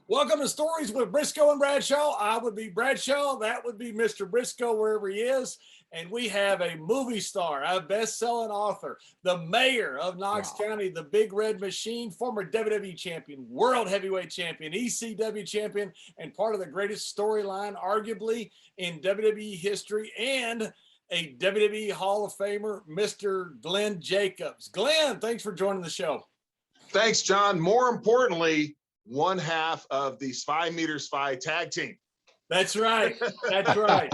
Welcome to Stories with Brisco and Bradshaw. I would be Bradshaw. That would be Mr. Brisco, wherever he is. And we have a movie star, a best-selling author, the mayor of Knox County, the Big Red Machine, former WWE champion, world heavyweight champion, ECW champion, and part of the greatest storyline, arguably, in WWE history, and a WWE Hall of Famer, Mr. Glenn Jacobs. Glenn, thanks for joining the show. Thanks, John. More importantly, one half of the Spy Meter Spy tag team. That's right. That's right.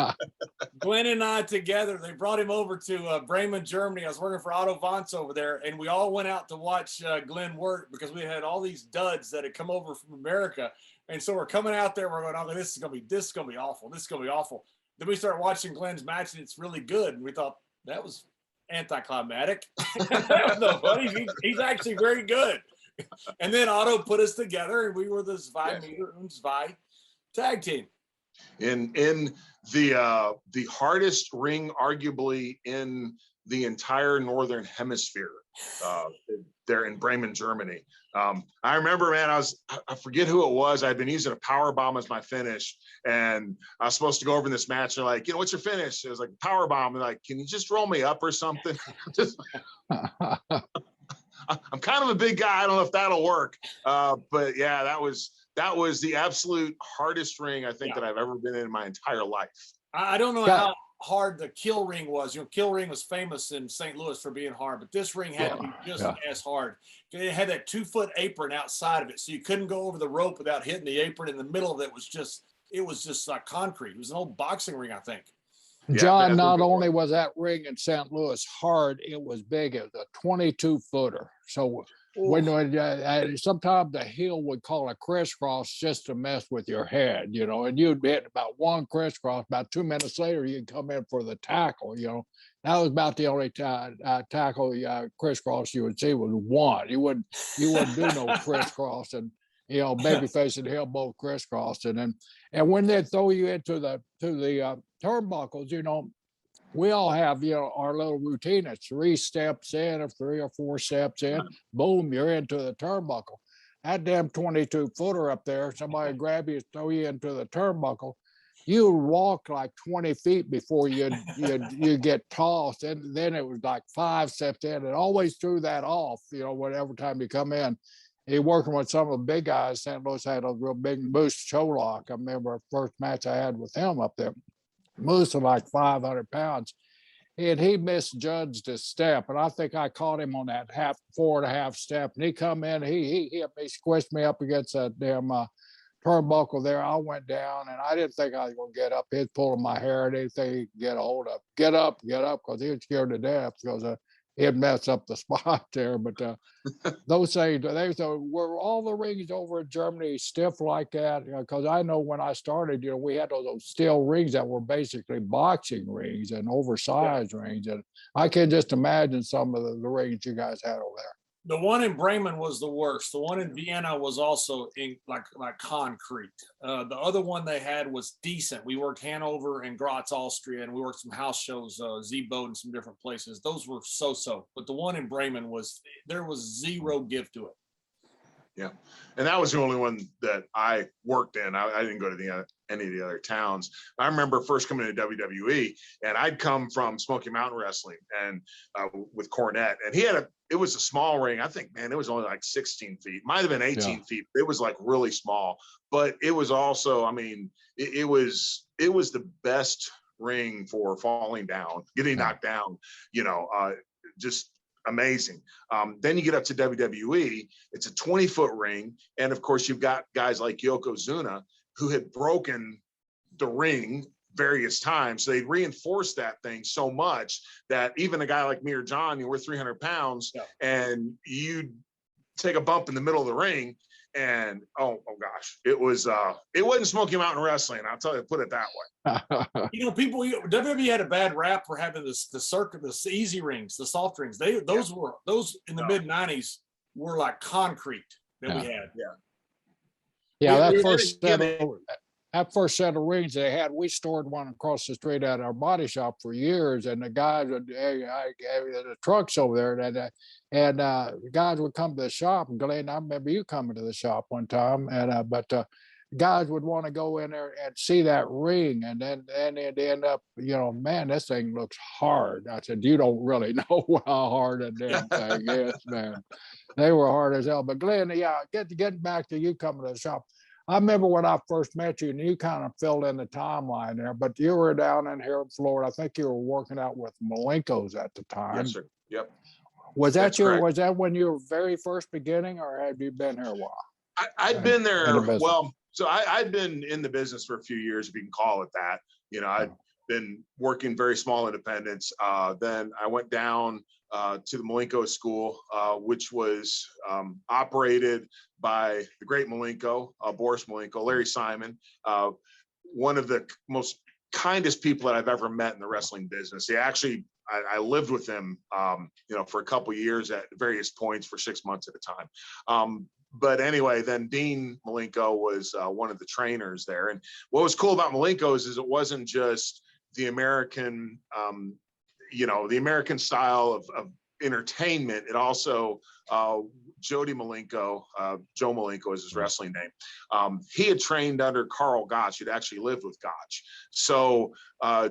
Glenn and I together, they brought him over to Bremen, Germany. I was working for Otto Vance over there, and we all went out to watch Glenn work because we had all these duds that had come over from America. And so we're coming out there, we're going, oh, this is going to be awful. This is going to be awful. Then we start watching Glenn's match, and it's really good. And we thought, that was anticlimactic. That was no funny. He's actually very good. And then Otto put us together, and we were the Spy Meter and Spy tag team. In the hardest ring, arguably, in the entire Northern Hemisphere, there in Bremen, Germany. I remember, man, I forget who it was. I'd been using a power bomb as my finish, and I was supposed to go over in this match. They're like, what's your finish? It was like power bomb. They're like, can you just roll me up or something? I'm kind of a big guy. I don't know if that'll work. But yeah, that was the absolute hardest ring I think that I've ever been in my entire life. I don't know how hard the kill ring was. Kill ring was famous in St. Louis for being hard, but this ring had to be just as hard. It had that 2-foot apron outside of it, so you couldn't go over the rope without hitting the apron. In the middle of it was just like concrete. It was an old boxing ring, I think. John, not only was that ring in St. Louis hard, it was big. It was a 22-footer. So when sometimes the heel would call a crisscross just to mess with your head, and you'd hit about one crisscross. About 2 minutes later, you'd come in for the tackle. That was about the only tackle crisscross you would see was one. You wouldn't do no crisscross, and babyface and heel both crisscrossed, and when they throw you into the turnbuckles, we all have our little routine. It's 3 steps in, or 3 or 4 steps in, boom, you're into the turnbuckle. That damn 22-footer up there, somebody grab you, throw you into the turnbuckle. You walk like 20 feet before you get tossed, and then it was like 5 steps in, and always threw that off. Whatever time you come in. He working with some of the big guys. St. Louis had a real big Moose Cholock. I remember the first match I had with him up there. Moose was like 500 pounds. And he misjudged his step. And I think I caught him on that 4.5 step. And he come in, he hit me, squished me up against that damn turnbuckle there. I went down, and I didn't think I was going to get up. He was pulling my hair and anything he could get a hold of. Get up, because he was scared to death because it'd mess up the spot there. But those things, were all the rings over in Germany stiff like that? Because I know when I started, we had those steel rings that were basically boxing rings and oversized rings. And I can just imagine some of the rings you guys had over there. The one in Bremen was the worst. The one in Vienna was also in like concrete. The other one they had was decent. We worked Hanover and Graz, Austria, and we worked some house shows, Z-Boat and some different places. Those were so-so. But the one in Bremen there was zero give to it. Yeah, and that was the only one that I worked in. I didn't go to any of the other towns. I remember first coming to WWE, and I'd come from Smoky Mountain Wrestling and with Cornette, and it was a small ring. I think, man, it was only like 16 feet. Might have been 18 feet. It was like really small, but it was also, it was the best ring for falling down, getting knocked down, just amazing. Then you get up to WWE, it's a 20-foot ring. And of course, you've got guys like Yokozuna who had broken the ring various times. So they reinforced that thing so much that even a guy like me or John, we're 300 pounds, and you take a bump in the middle of the ring, and oh gosh, it wasn't Smoky Mountain Wrestling. I'll tell you, put it that way. WWE had a bad rap for having the circuit, the easy rings, the soft rings. Those in the mid '90s were like concrete that we had. Yeah, that first step. that first set of rings they had, we stored one across the street at our body shop for years, and the guys would, the trucks over there, and the guys would come to the shop. And Glenn, I remember you coming to the shop one time, and guys would want to go in there and see that ring, and then it'd end up, man, this thing looks hard. I said, you don't really know how hard that damn thing is, man. They were hard as hell. But Glenn, yeah, getting back to you coming to the shop. I remember when I first met you, and you kind of filled in the timeline there, but you were down in here in Florida. I think you were working out with Malencos at the time. Yes, sir. Yep. Was that when you were very first beginning, or have you been here a while? I'd been there. Well, so I'd been in the business for a few years, if you can call it that. I'd been working very small independents. Then I went down to the Malencos school, which was operated by the great Malenko, Boris Malenko, Larry Simon, one of the most kindest people that I've ever met in the wrestling business. He actually, I lived with him, for a couple of years at various points for 6 months at a time. But anyway, then Dean Malenko was one of the trainers there. And what was cool about Malenkos is it wasn't just the American, the American style of entertainment. It also, Jody Malenko, Joe Malenko is his wrestling name. He had trained under Carl Gotch. He'd actually lived with Gotch. So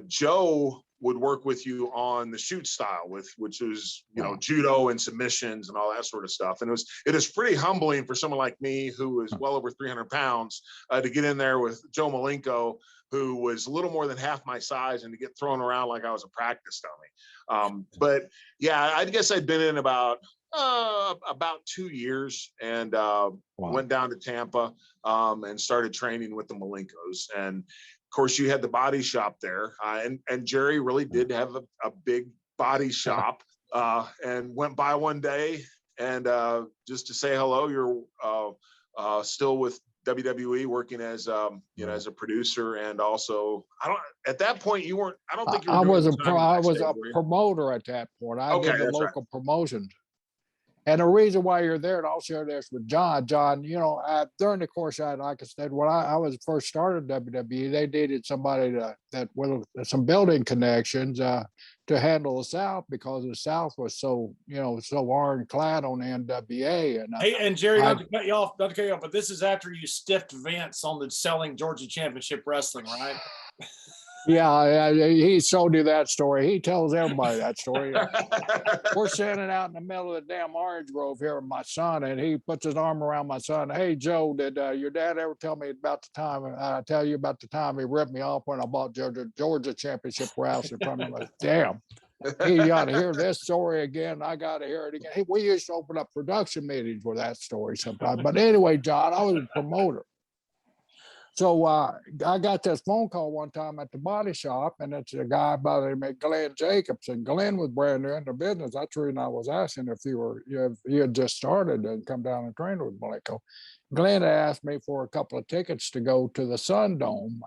Joe would work with you on the shoot style, which was judo and submissions and all that sort of stuff. And it was pretty humbling for someone like me, who was well over 300 pounds, to get in there with Joe Malenko, who was a little more than half my size, and to get thrown around like I was a practice dummy. But yeah, I guess I'd been in about 2 years, and went down to Tampa and started training with the Malenkos. And of course, you had the body shop there, and Jerry really did have a big body shop, and went by one day and just to say hello. You're still with WWE, working as as a producer, and also at that point you weren't. I don't think you were. I was a promoter at that point. I did the local promotions. And the reason why you're there, and I'll share this with John. John, during the course, like I said, when I was first started WWE, they needed somebody that with some building connections to handle the South, because the South was so ironclad on the NWA. And hey, and Jerry, not to cut you off, but this is after you stiffed Vince on the selling Georgia Championship Wrestling, right? Yeah, he showed you that story. He tells everybody that story. We're standing out in the middle of the damn orange grove here with my son, and he puts his arm around my son. Hey, Joe, did your dad ever tell me about the time? I tell you about the time he ripped me off when I bought Georgia Championship Wrestling from him. Damn. You got to hear this story again. I got to hear it again. Hey, we used to open up production meetings with that story sometimes. But anyway, John, I was a promoter. So I got this phone call one time at the body shop, and it's a guy by the name of Glenn Jacobs. And Glenn was brand new into business. That's the reason I was asking if you had just started and come down and train with Malenko. Glenn asked me for a couple of tickets to go to the Sun Dome,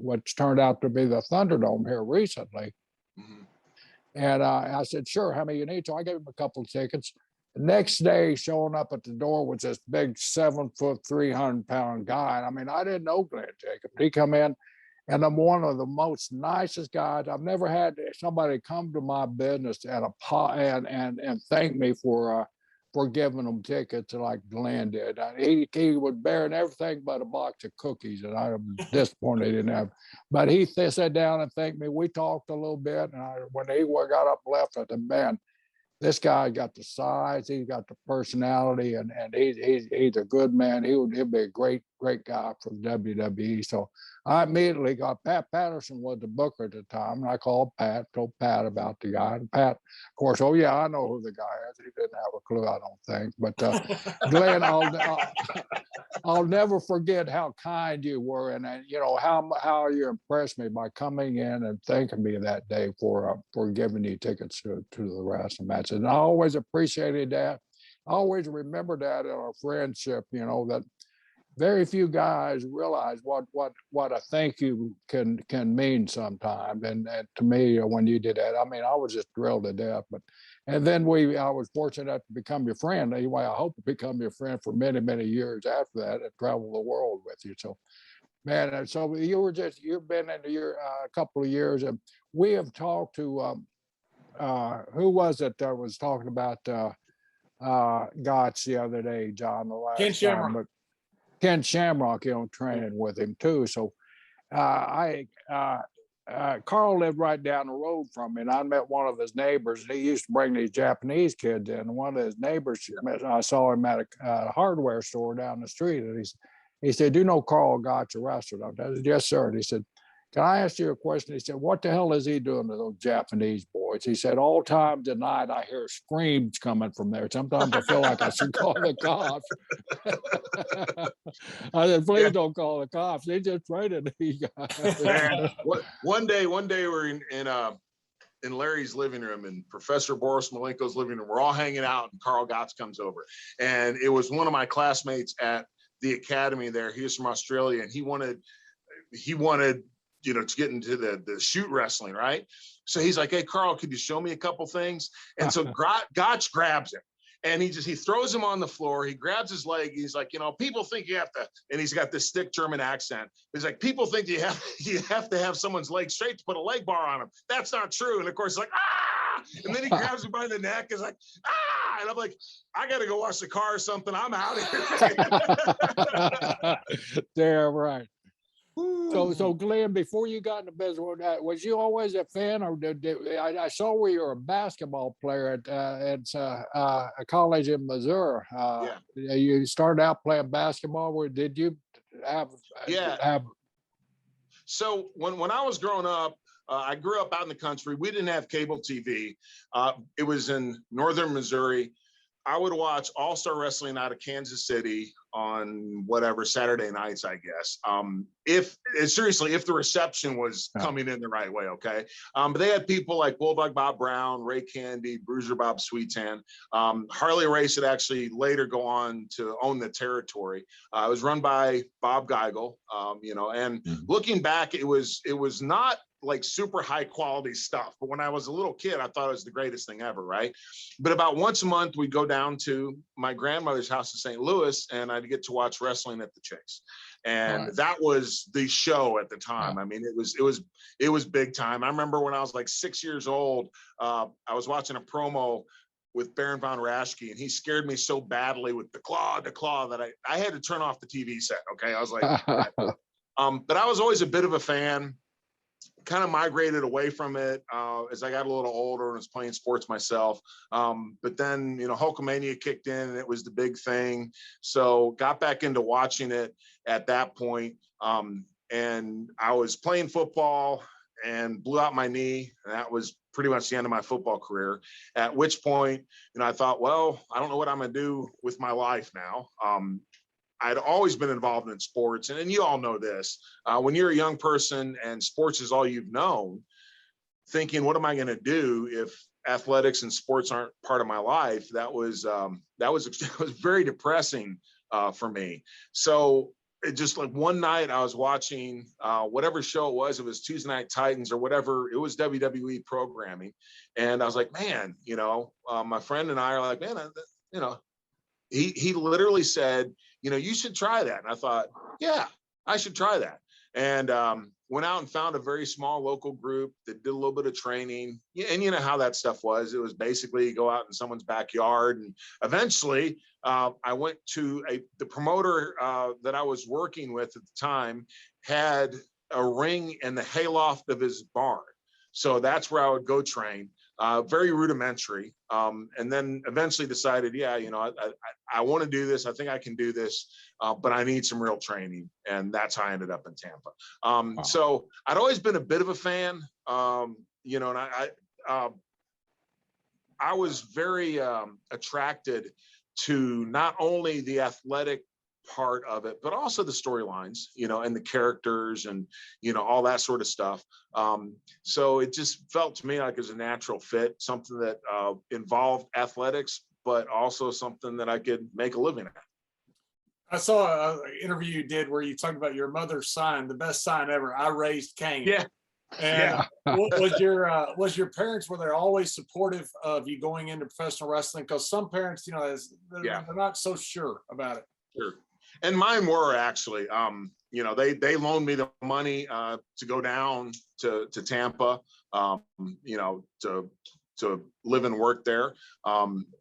which turned out to be the Thunderdome here recently. Mm-hmm. And I said, sure, how many you need? So I gave him a couple of tickets. The next day, showing up at the door was this big 7 foot, 300-pound guy. I mean, I didn't know Glenn Jacobs. He come in, and I'm one of the most nicest guys. I've never had somebody come to my business and thank me for giving them tickets like Glenn did. He was bearing everything but a box of cookies, and I was disappointed he didn't have. But he sat down and thanked me. We talked a little bit, and when he got up and left, I said, man, this guy got the size, he's got the personality, and he's a good man. He'd be a great guy for WWE. So I immediately got Pat Patterson was the booker at the time, and I called Pat, told Pat about the guy, and Pat, of course, oh yeah, I know who the guy is. He didn't have a clue, I don't think. But Glenn, I'll never forget how kind you were, and how you impressed me by coming in and thanking me that day for giving you tickets to the wrestling matches. And I always appreciated that. I always remember that in our friendship. That very few guys realize what a thank you can mean sometimes. And to me, when you did that, I mean, I was just thrilled to death. And then I was fortunate to become your friend. Anyway, I hope to become your friend for many, many years after that and travel the world with you. So Man, and so you've been in your a couple of years, and we have talked to who was it that was talking about Gotch the other day, John, the last Ken time, Shamrock. but Ken Shamrock, training with him too. So Carl lived right down the road from me, and I met one of his neighbors. He used to bring these Japanese kids in. And one of his neighbors, I saw him at a hardware store down the street, and he said, "Do you know Carl Gotch, a wrestler?" I said, "Yes, sir." And he said, "Can I ask you a question?" He said, "What the hell is he doing to those Japanese boys?" He said, "All times at night, I hear screams coming from there. Sometimes I feel like I should call the cops." I said, "Please don't call the cops. They just traded these guys." Man, one day we're in Larry's living room, and Professor Boris Malencos' living room. We're all hanging out, and Carl Gotch comes over, and it was one of my classmates at the academy there. He was from Australia, and he wanted to get into the shoot wrestling, right? So he's like, "Hey, Carl, could you show me a couple things?" And so Gotch grabs him, and he throws him on the floor. He grabs his leg. He's like, "People think you have to," and he's got this thick German accent. He's like, "People think you have to have someone's leg straight to put a leg bar on him. That's not true." And of course, like, "Ah!" And then he grabs him by the neck. He's like, "Ah!" And I'm like, "I got to go wash the car or something. I'm out of here." Damn right. So Glenn, before you got into business, was you always a fan, or I saw where you were a basketball player at a college in Missouri? Yeah. You started out playing basketball. Did you have? Yeah. So when I was growing up, I grew up out in the country. We didn't have cable TV. It was in northern Missouri. I would watch All-Star Wrestling out of Kansas City on whatever Saturday nights, I guess. If the reception was coming in the right way, okay. But they had people like Bulldog Bob Brown, Ray Candy, Bruiser Bob Sweetan. Harley Race would actually later go on to own the territory. It was run by Bob Geigel, and looking back, it was not like super high quality stuff. But when I was a little kid, I thought it was the greatest thing ever, right? But about once a month, we'd go down to my grandmother's house in St. Louis, and I'd get to watch wrestling at the Chase. And that was the show at the time. I mean, it was big time. I remember when I was like 6 years old, I was watching a promo with Baron von Raschke, and he scared me so badly with the claw that I had to turn off the TV set. Okay. I was like, but I was always a bit of a fan. Kind of migrated away from it as I got a little older and was playing sports myself. But then, Hulkamania kicked in, and it was the big thing. So got back into watching it at that point. And I was playing football and blew out my knee. And that was pretty much the end of my football career. At which point, I thought, well, I don't know what I'm going to do with my life now. I'd always been involved in sports. And you all know this, when you're a young person and sports is all you've known, thinking, what am I going to do if athletics and sports aren't part of my life? That was very depressing for me. So it just like one night I was watching whatever show it was Tuesday Night Titans or whatever, it was WWE programming. And I was like, man, my friend and I are like, man, he literally said, you should try that. And I thought, yeah, I should try that. And went out and found a very small local group that did a little bit of training. And you know how that stuff was. It was basically go out in someone's backyard. And eventually I went to the promoter that I was working with at the time had a ring in the hayloft of his barn. So that's where I would go train. Very rudimentary. And then eventually decided, I want to do this. I think I can do this, but I need some real training. And that's how I ended up in Tampa. So I'd always been a bit of a fan, and I was very attracted to not only the athletic part of it, but also the storylines, and the characters and, all that sort of stuff. So it just felt to me like it was a natural fit, something that involved athletics, but also something that I could make a living at. I saw an interview you did where you talked about your mother's sign, the best sign ever. I raised Kane. Yeah. And was your parents, were they always supportive of you going into professional wrestling? Because some parents, they're not so sure about it. Sure. And mine were actually, you know, they loaned me the money to go down to Tampa, you know, to live and work there.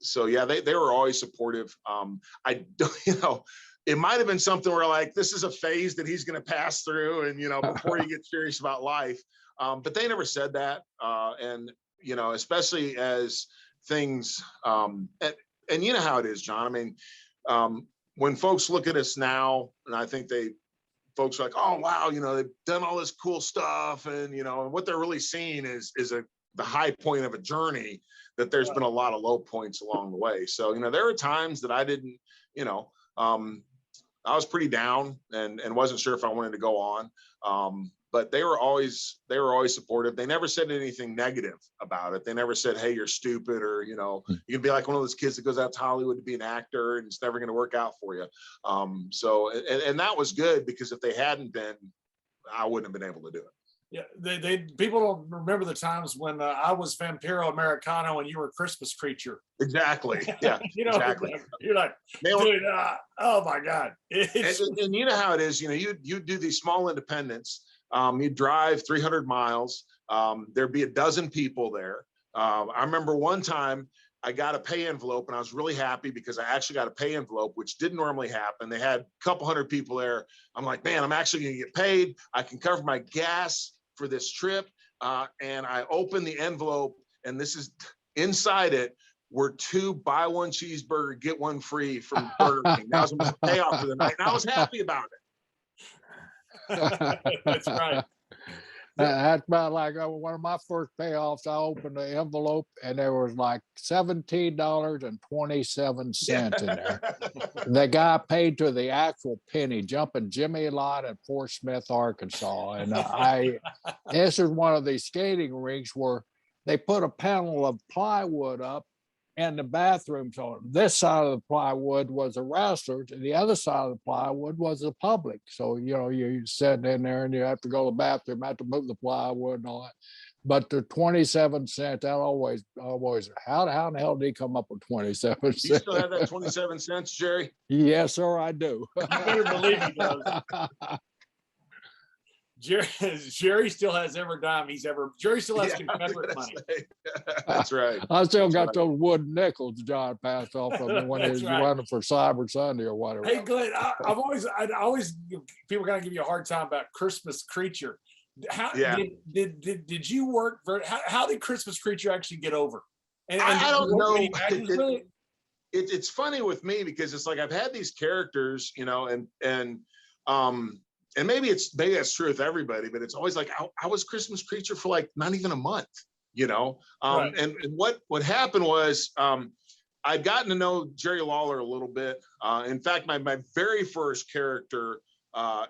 So yeah, they were always supportive. I don't, you know, it might have been something where like, this is a phase that he's going to pass through, and, you know, before you get serious about life. But they never said that. And, you know, especially as things, and you know how it is, John. I mean, when folks look at us now, and I think folks are like, oh, wow, you know, they've done all this cool stuff. And, you know, and what they're really seeing is the high point of a journey, that there's been a lot of low points along the way. So, you know, there were times that I didn't, you know, I was pretty down and wasn't sure if I wanted to go on. But they were always supportive. They never said anything negative about it. They never said, hey, you're stupid, or, you know, you can be like one of those kids that goes out to Hollywood to be an actor and it's never going to work out for you. So that was good, because if they hadn't been, I wouldn't have been able to do it. Yeah, people don't remember the times when I was Vampiro Americano and you were Christmas Creature. Exactly. Yeah. You know, exactly. You're like, dude, oh my God. And you know how it is. You know, you do these small independents. You drive 300 miles. There'd be a dozen people there. I remember one time I got a pay envelope, and I was really happy because I actually got a pay envelope, which didn't normally happen. They had a couple hundred people there. I'm like, man, I'm actually going to get paid. I can cover my gas for this trip. And I opened the envelope, and this is inside it were 2 buy one cheeseburger, get one free from Burger King. That was my payoff for the night, and I was happy about it. That's right. That's about like one of my first payoffs. I opened the envelope and there was like $17.27 in there. The guy paid to the actual penny, jumping Jimmy Lott in Fort Smith, Arkansas. And this is one of these skating rinks where they put a panel of plywood up in the bathrooms. On this side of the plywood was the wrestlers, and the other side of the plywood was the public. So, you know, you're sitting in there and you have to go to the bathroom, have to move the plywood and all that. But the 27 cents, that always, how the hell did he come up with 27 cents? You still have that 27 cents, Jerry? Yes, sir, I do. You better believe he does. Jerry still has every dime he's ever. Jerry still has Confederate money. That's right. I still got those wooden nickels John passed off of me when he was running for Cyber Sunday or whatever. Hey, Glenn, I always people kind of give you a hard time about Christmas Creature. How did you work for? How did Christmas Creature actually get over? And I don't know. It's funny with me because it's like I've had these characters, you know, and maybe that's true with everybody, but it's always like I was Christmas Creature for like not even a month, you know. Right. And what happened was I'd gotten to know Jerry Lawler a little bit. In fact, my very first character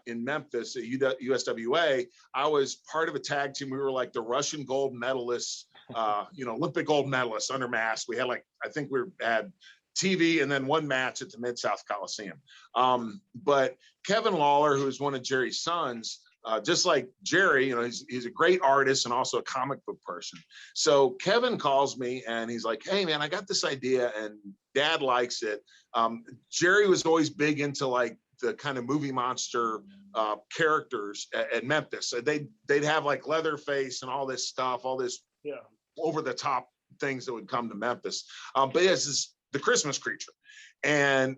in Memphis at USWA, I was part of a tag team. We were like the Russian gold medalists, you know, Olympic gold medalists under mask. We had like, I think we had TV and then one match at the Mid-South Coliseum. But Kevin Lawler, who is one of Jerry's sons, just like Jerry, you know, he's a great artist and also a comic book person. So Kevin calls me and he's like, hey man, I got this idea and Dad likes it. Jerry was always big into like the kind of movie monster characters at Memphis. So they'd have like Leatherface and all this stuff, all this over the top things that would come to Memphis. But it's the Christmas Creature, and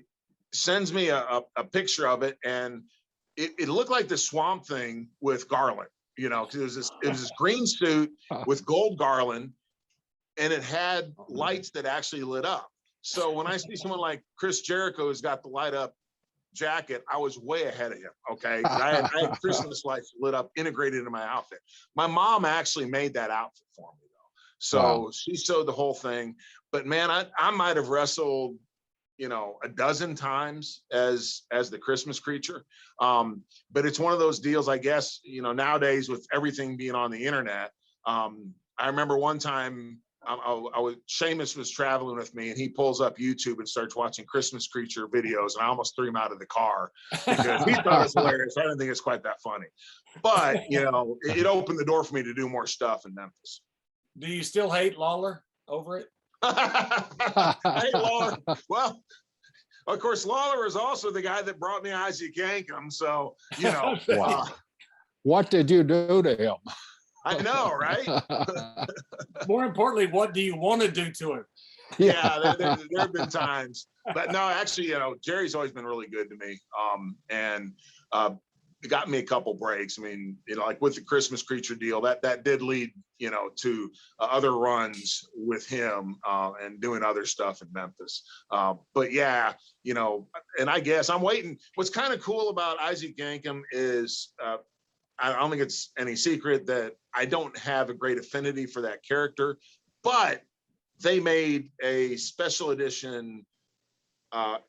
sends me a picture of it, and it looked like the Swamp Thing with garland, you know, because it was this green suit with gold garland, and it had lights that actually lit up. So when I see someone like Chris Jericho who's got the light up jacket, I was way ahead of him. Okay, I had Christmas lights lit up, integrated into my outfit. My mom actually made that outfit for me though, so she sewed the whole thing. But man, I might have wrestled, you know, a dozen times as the Christmas Creature. But it's one of those deals, I guess, you know, nowadays with everything being on the internet. I remember one time Seamus was traveling with me and he pulls up YouTube and starts watching Christmas Creature videos, and I almost threw him out of the car because he thought it was hilarious. I didn't think it's quite that funny, but you know, it opened the door for me to do more stuff in Memphis. Do you still hate Lawler over it? Hey, Lawler. Well, Of course, Lawler is also the guy that brought me Isaac Yankem. So, you know, Wow. What did you do to him? I know, right? More importantly, what do you want to do to him? Yeah, there have been times, but no, actually, you know, Jerry's always been really good to me. And it got me a couple breaks. I mean, you know, like with the Christmas Creature deal, that did lead, you know, to other runs with him and doing other stuff in Memphis. But yeah, you know, and I guess I'm waiting. What's kind of cool about Isaac Yankem is I don't think it's any secret that I don't have a great affinity for that character, but they made a special edition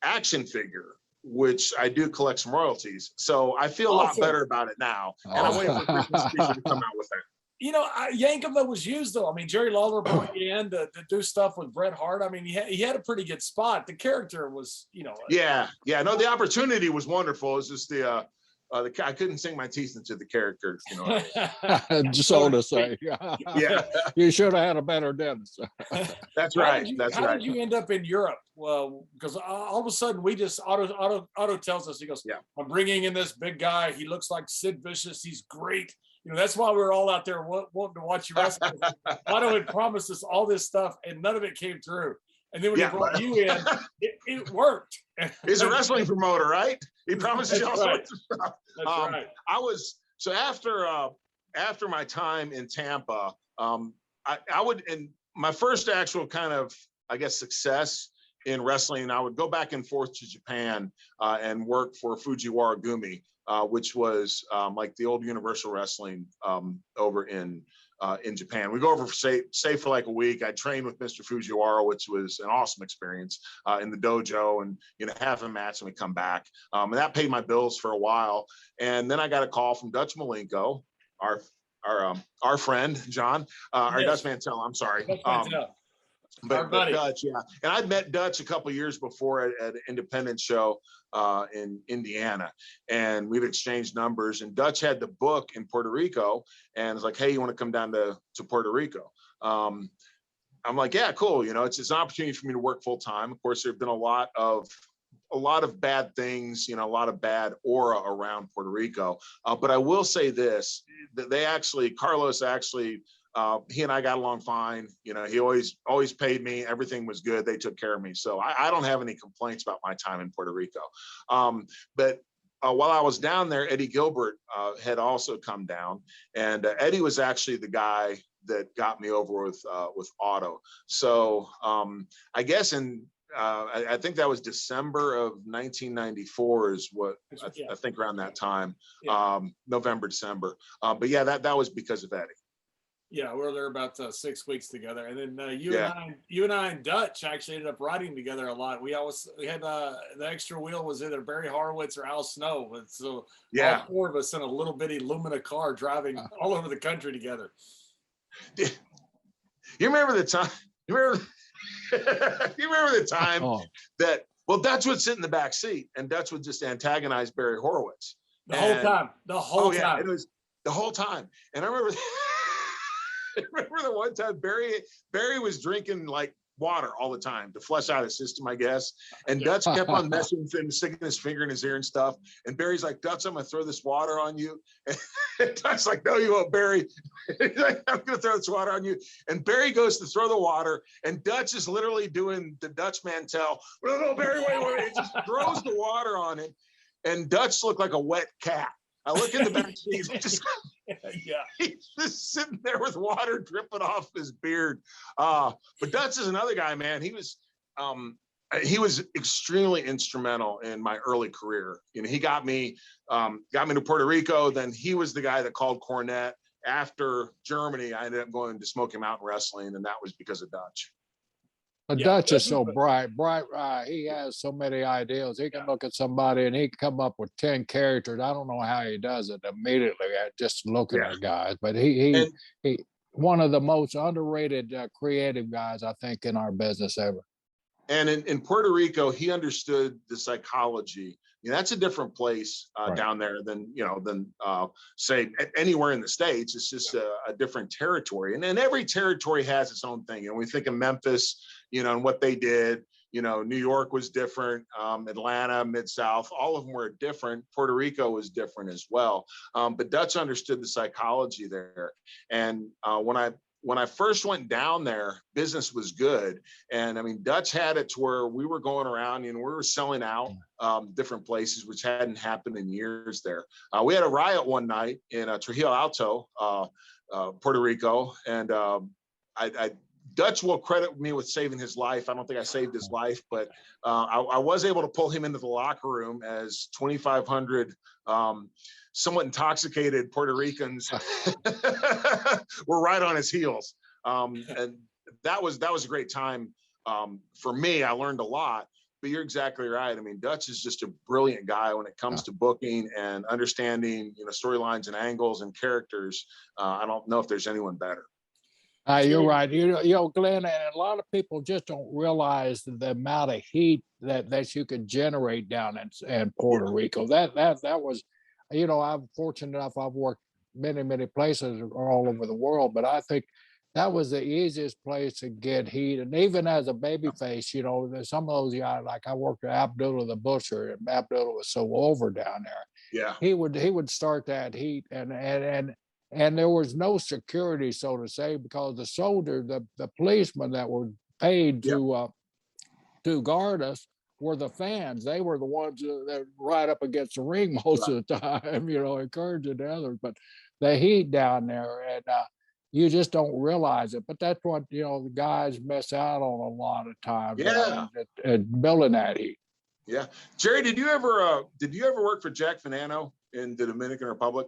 action figure, which I do collect some royalties. So I feel a lot better about it now. And I'm waiting for Christmas Creature to come out with that. You know, Yankem that was used though. I mean, Jerry Lawler brought you in to do stuff with Bret Hart. I mean, he had a pretty good spot. The character was, you know. Yeah. No, the opportunity was wonderful. It's just I couldn't sink my teeth into the character, you know. Just so to say, yeah, you should have had a better dentist. That's right. How did you end up in Europe? Well, because all of a sudden we just Otto tells us, he goes, yeah, I'm bringing in this big guy. He looks like Sid Vicious. He's great. You know, that's why we were all out there wanting to watch you wrestle. Otto had promised us all this stuff, and none of it came through. And then when he brought you in, it worked. He's a wrestling promoter, right? He promises you all sorts of stuff. That's right. After my time in Tampa, and my first actual kind of, I guess, success in wrestling, I would go back and forth to Japan and work for Fujiwara Gumi, which was like the old Universal Wrestling over in Japan. We go over for stay for like a week. I trained with Mr. Fujiwara, which was an awesome experience in the dojo, and you know, have a match and we come back. And that paid my bills for a while. And then I got a call from Dutch Malenko, our friend John, our Dutch Mantel. I'm sorry. But Dutch, yeah. And I'd met Dutch a couple of years before at an independent show in Indiana, and we've exchanged numbers. And Dutch had the book in Puerto Rico, and it's like, hey, you want to come down to Puerto Rico? I'm like, yeah, cool. You know, it's an opportunity for me to work full time. Of course, there've been a lot of bad things, you know, a lot of bad aura around Puerto Rico. But I will say this: that Carlos actually. He and I got along fine. You know, he always paid me. Everything was good. They took care of me. So I don't have any complaints about my time in Puerto Rico. But while I was down there, Eddie Gilbert had also come down, and Eddie was actually the guy that got me over with Otto. So I guess I think that was December of 1994 is what I think around that time, November, December. But yeah, that was because of Eddie. Yeah, we were there about 6 weeks together, and then you and I and Dutch actually ended up riding together a lot. We had the extra wheel was either Barry Horowitz or Al Snow, and so all four of us in a little bitty Lumina car driving all over the country together. You remember the time? You remember the time that Dutch would sit in the back seat, and Dutch would just antagonize Barry Horowitz the whole time. It was the whole time, and I remember. I remember the one time Barry was drinking like water all the time to flush out his system, I guess. And Dutch kept on messing with him, sticking his finger in his ear and stuff. And Barry's like, Dutch, I'm going to throw this water on you. And Dutch's like, no, you won't, Barry. He's like, I'm going to throw this water on you. And Barry goes to throw the water. And Dutch is literally doing the Dutch Mantel. No, Barry, wait. He just throws the water on him. And Dutch looked like a wet cat. I look in the back seat, he's just sitting there with water dripping off his beard. But Dutch is another guy, man. He was extremely instrumental in my early career. You know, he got me to Puerto Rico. Then he was the guy that called Cornette. After Germany, I ended up going to Smoky Mountain Wrestling, and that was because of Dutch. Dutch is so bright. He has so many ideas. He can look at somebody and he can come up with 10 characters. I don't know how he does it immediately at just looking at guys, but he one of the most underrated creative guys, I think, in our business ever. And in Puerto Rico, he understood the psychology. You know, that's a different place down there than say anywhere in the States. It's just a different territory. And every territory has its own thing. And we think of Memphis, you know, and what they did, New York was different, Atlanta, Mid-South, all of them were different. Puerto Rico was different as well. But Dutch understood the psychology there. And when I first went down there, business was good. And I mean, Dutch had it to where we were going around and we were selling out different places, which hadn't happened in years there. We had a riot one night in Trujillo Alto, Puerto Rico. And Dutch will credit me with saving his life. I don't think I saved his life, but I was able to pull him into the locker room as 2,500 somewhat intoxicated Puerto Ricans were right on his heels. And that was a great time for me. I learned a lot, but you're exactly right. I mean, Dutch is just a brilliant guy when it comes to booking and understanding, storylines and angles and characters. I don't know if there's anyone better. You're right. Glenn, and a lot of people just don't realize the amount of heat that you could generate down in Puerto Rico. That was, I'm fortunate enough. I've worked many places all over the world, but I think that was the easiest place to get heat. And even as a babyface, some of those guys, like I worked with Abdullah the Butcher, and Abdullah was so over down there. Yeah, he would start that heat, and there was no security, so to say, because the soldier, the policemen that were paid to guard us were the fans. They were the ones that right up against the ring most of the time, encouraging the others. But the heat down there, and you just don't realize it. But that's what, the guys miss out on a lot of times. Yeah. At building that heat. Yeah. Jerry, did you ever work for Jack Venano in the Dominican Republic?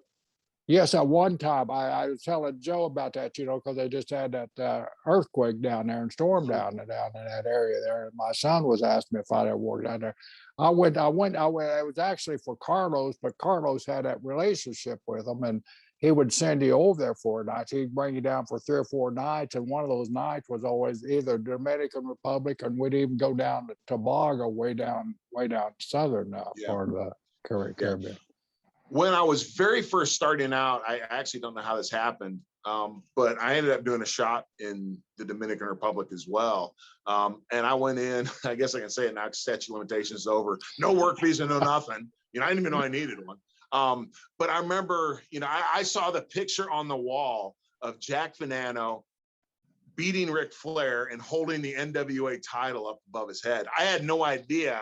Yes, at one time. I was telling Joe about that, because they just had that earthquake down there and storm down in that area there. And my son was asking me if I'd ever worked down there. I went. It was actually for Carlos, but Carlos had that relationship with him, and he would send you over there for a night. He'd bring you down for 3 or 4 nights, and one of those nights was always either Dominican Republic, and we'd even go down to Tobago, way down southern part of the Caribbean. Yeah. When I was very first starting out, I actually don't know how this happened, but I ended up doing a shot in the Dominican Republic as well. And I went in, I guess I can say it now, statute of limitations is over. No work visa, no nothing. I didn't even know I needed one. But I remember, I saw the picture on the wall of Jack Venano beating Ric Flair and holding the NWA title up above his head. I had no idea,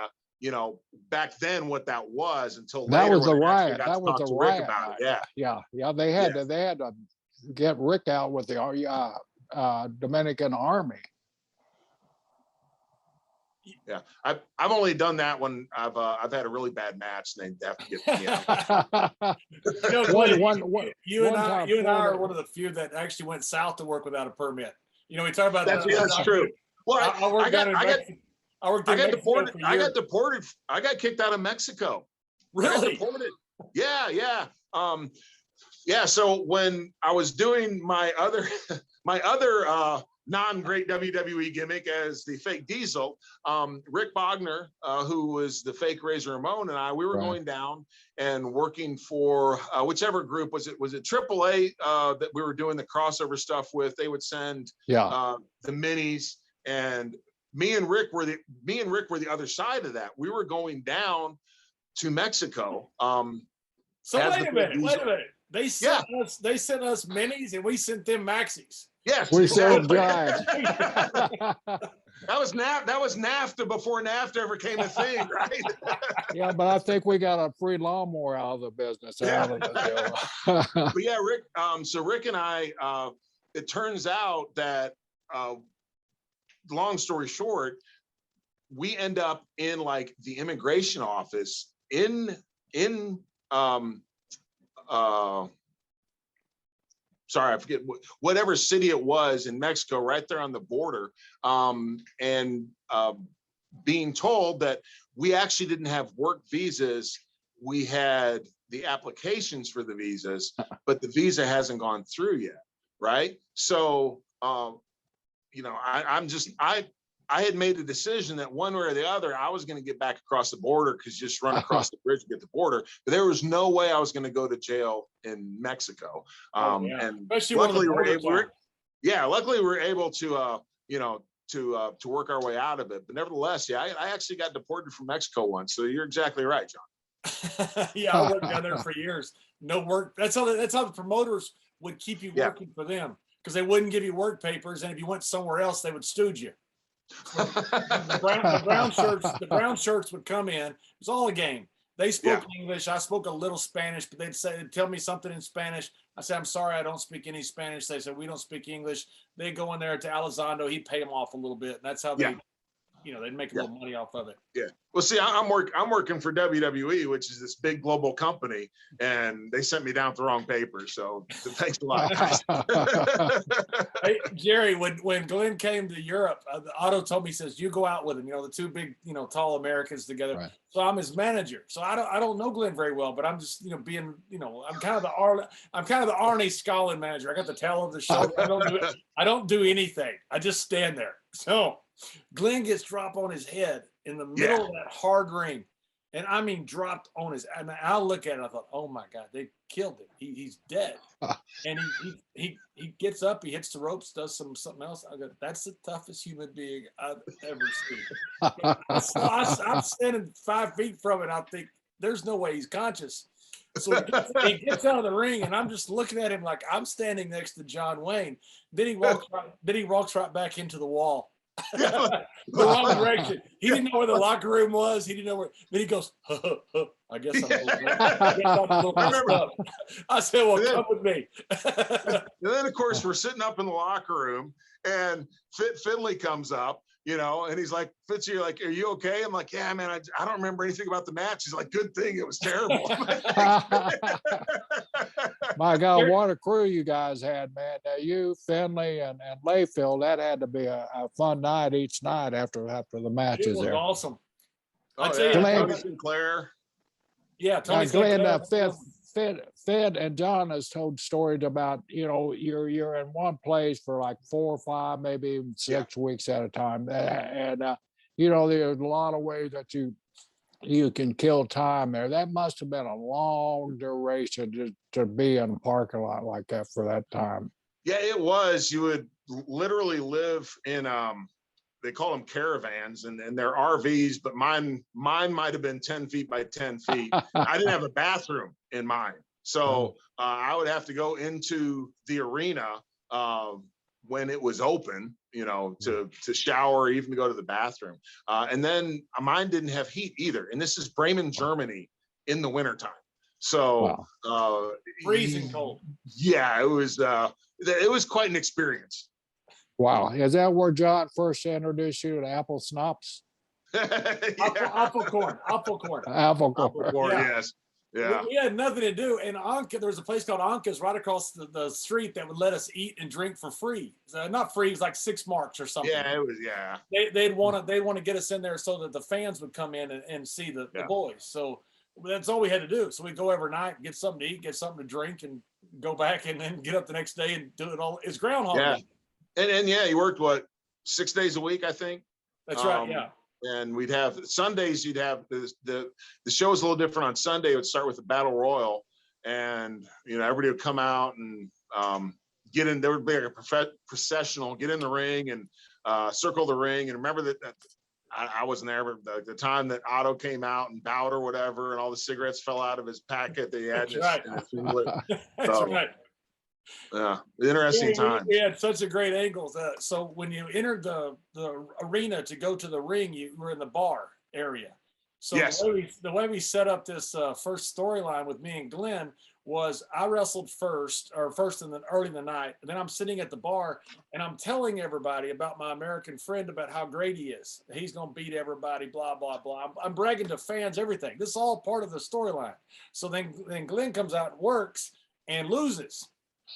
back then what that was until later. That was a riot. That was a riot. About it. Yeah. They had to get Rick out with the Dominican Army. Yeah, I've only done that when I've had a really bad match and they have to get me out. You and I are one of the few that actually went south to work without a permit. We talk about that's true. Well, I got deported. I got kicked out of Mexico. Really? Yeah. So when I was doing my other non-great WWE gimmick as the fake Diesel, Rick Bogner, who was the fake Razor Ramon, and we were going down and working for whichever group was it AAA that we were doing the crossover stuff with. They would send the minis, and me and Rick were the other side of that. We were going down to Mexico. So wait a minute. They sent us minis and we sent them maxis. Yes, we sold giants. That was NAFTA before NAFTA ever came a thing, right? Yeah, but I think we got a free lawnmower out of the business. But yeah, Rick. So Rick and I, it turns out that, long story short, we end up in like the immigration office in sorry, I forget whatever city it was in Mexico, right there on the border, and being told that we actually didn't have work visas. We had the applications for the visas, but the visa hasn't gone through yet, right? So, I had made the decision that one way or the other, I was going to get back across the border because just run across the bridge to get the border. But there was no way I was going to go to jail in Mexico. And especially luckily we were able to, to work our way out of it. But nevertheless, yeah, I actually got deported from Mexico once. So you're exactly right, John. Yeah, I worked down there for years. No work. That's how the promoters would keep you working for them, because they wouldn't give you work papers, and if you went somewhere else, they would stooge you. So the brown shirts would come in. It was all a game. They spoke English. I spoke a little Spanish, but they'd tell me something in Spanish. I said, I'm sorry, I don't speak any Spanish. They said, we don't speak English. They go in there to Elizondo. He'd pay them off a little bit. And that's how they, they'd make a little money off of it. Yeah. Well, see, I'm working for WWE, which is this big global company, and they sent me down with the wrong papers. So thanks a lot. Hey, Jerry, when Glenn came to Europe, Otto told me, he says, you go out with him, the two big, tall Americans together. Right. So I'm his manager. So I don't know Glenn very well, but I'm just, being, I'm kind of the Arnie Scollin manager. I got the tail of the show. I don't do anything. I just stand there. So Glenn gets dropped on his head in the middle of that hard ring. And I mean, dropped on his, and I look at it, I thought, oh my God, they killed him. He's dead. And he gets up, he hits the ropes, does something else. I go, that's the toughest human being I've ever seen. I'm standing 5 feet from it. I think there's no way he's conscious. So he gets out of the ring, and I'm just looking at him like I'm standing next to John Wayne. Then he walks right back into the wall. The wrong direction. He didn't know where the locker room was. He didn't know where. Then he goes, I guess I said, well, come with me. And then, of course, we're sitting up in the locker room, and Finley comes up, and he's like, Fitzy, you're like, are you okay? I'm like, yeah, man, I don't remember anything about the match. He's like, good thing, it was terrible. My God, what a crew you guys had, man. You, Finley, and Layfield, that had to be a fun night each night after the matches. It was there. Awesome. Oh, yeah. Tony Sinclair. Yeah, Tony Sinclair. Fed and John has told stories about, you're in one place for like 4 or 5, maybe even 6 weeks at a time. And there's a lot of ways that you can kill time there. That must have been a long duration to be in a parking lot like that for that time. Yeah, it was. You would literally live in, they call them caravans, and they're RVs, but mine might have been 10 feet by 10 feet. I didn't have a bathroom in mine. So I would have to go into the arena when it was open, to shower, even to go to the bathroom. And then mine didn't have heat either. And this is Bremen, Germany in the wintertime. So freezing cold. Yeah, it was quite an experience. Wow. Is that where John first introduced you to apple snops? Apple corn. Apple corn, yes. Yeah. We had nothing to do. And Anka, there was a place called Anka's right across the street that would let us eat and drink for free. Not free, it was like 6 marks or something. Yeah, it was, yeah. They'd want to get us in there so that the fans would come in and see the boys. So that's all we had to do. So we'd go every night, get something to eat, get something to drink, and go back and then get up the next day and do it all. It's Groundhog Day. And you worked 6 days a week, I think. That's right. Yeah. And we'd have Sundays. You'd have the show was a little different on Sunday. It would start with the battle royal, and everybody would come out and get in. There would be like a processional, get in the ring and circle the ring. And remember that I wasn't there, but the time that Otto came out and bowed or whatever, and all the cigarettes fell out of his packet that he had. That's right. That's right. Yeah, interesting time. We had such a great angles. So when you entered the arena to go to the ring, you were in the bar area. So the way we set up this first storyline with me and Glenn was I wrestled first in early in the night, and then I'm sitting at the bar and I'm telling everybody about my American friend, about how great he is. He's gonna beat everybody, blah blah blah. I'm bragging to fans, everything. This is all part of the storyline. So then Glenn comes out and works and loses.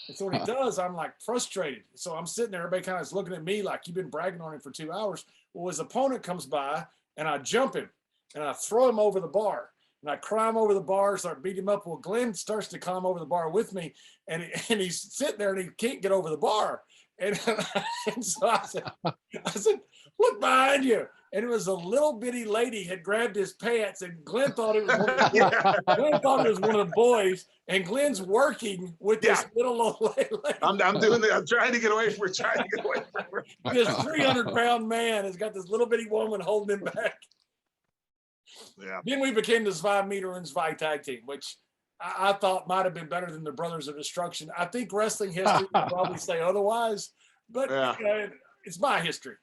And so when he does, I'm like frustrated. So I'm sitting there, everybody kind of is looking at me like, you've been bragging on him for 2 hours. Well, his opponent comes by and I jump him and I throw him over the bar and I climb over the bar, start beating him up. Well, Glenn starts to climb over the bar with me, and he's sitting there and he can't get over the bar. And so I said, look behind you. and it was a little bitty lady had grabbed his pants, and Glenn thought it was one of the, Glenn thought it was one of the boys, and Glenn's working with this little old lady. I'm trying to get away from her. This 300-pound man has got this little bitty woman holding him back. Yeah. Then we became the Zwei Meter and Zwei tag team, which I thought might have been better than the Brothers of Destruction. I think wrestling history would probably say otherwise, but it's my history.